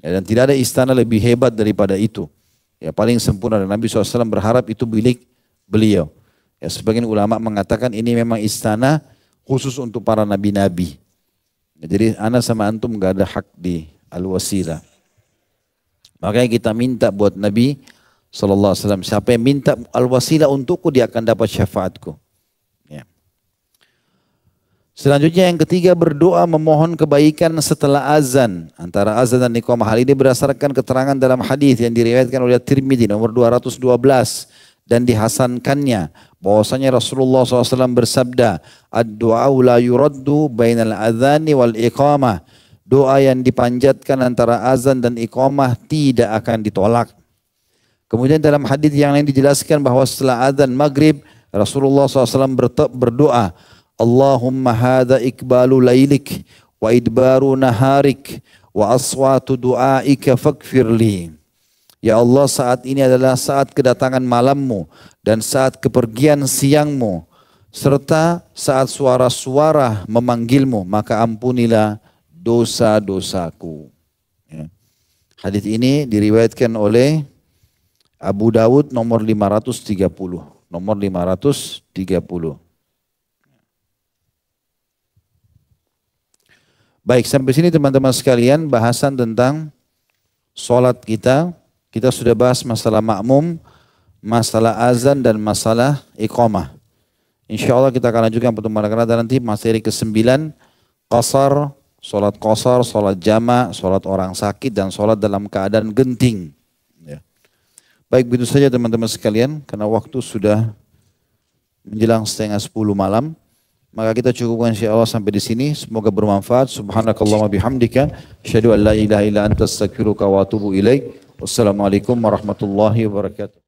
Speaker 1: Ya, dan tidak ada istana lebih hebat daripada itu. Ya, paling sempurna, dan Nabi SAW berharap itu milik beliau. Ya, sebagian ulama mengatakan ini memang istana khusus untuk para nabi-nabi. Ya, jadi ana sama antum gak ada hak di al-wasilah. Makanya kita minta buat Nabi SAW, siapa yang minta al-wasilah untukku, dia akan dapat syafaatku. Ya. Selanjutnya yang ketiga, berdoa memohon kebaikan setelah azan. Antara azan dan iqamah. Hal ini berdasarkan keterangan dalam hadis yang diriwayatkan oleh Tirmidzi nomor 212 dan dihasankannya, bahwasanya Rasulullah SAW bersabda, ad-du'a la yuraddu bainal adzani wal iqamah. Doa yang dipanjatkan antara azan dan iqamah tidak akan ditolak. Kemudian dalam hadis yang lain dijelaskan bahwa setelah azan maghrib, Rasulullah SAW berdoa, Allahumma hadha ikbalu lailik wa idbaru naharik wa aswatu du'aika faghfirli. Ya Allah, saat ini adalah saat kedatangan malammu dan saat kepergian siangmu, serta saat suara-suara memanggilmu, maka ampunilah dosa-dosaku. Ya. Hadis ini diriwayatkan oleh Abu Dawud nomor 530. Nomor 530. Baik, sampai sini teman-teman sekalian bahasan tentang sholat kita. Kita sudah bahas masalah makmum, masalah azan dan masalah iqamah. Insya Allah kita akan lanjutkan pertemuan akan datang nanti materi ke-9, qasar, sholat jama', sholat orang sakit, dan sholat dalam keadaan genting. Ya. Baik, begitu saja teman-teman sekalian, karena waktu sudah menjelang 9:30 malam. Maka kita cukupkan insyaAllah sampai di sini. Semoga bermanfaat. Subhanakallahumma bihamdika. Asyhadu an la ilaha illa anta astaghfiruka wa atubu ilaik. Wassalamualaikum warahmatullahi wabarakatuh.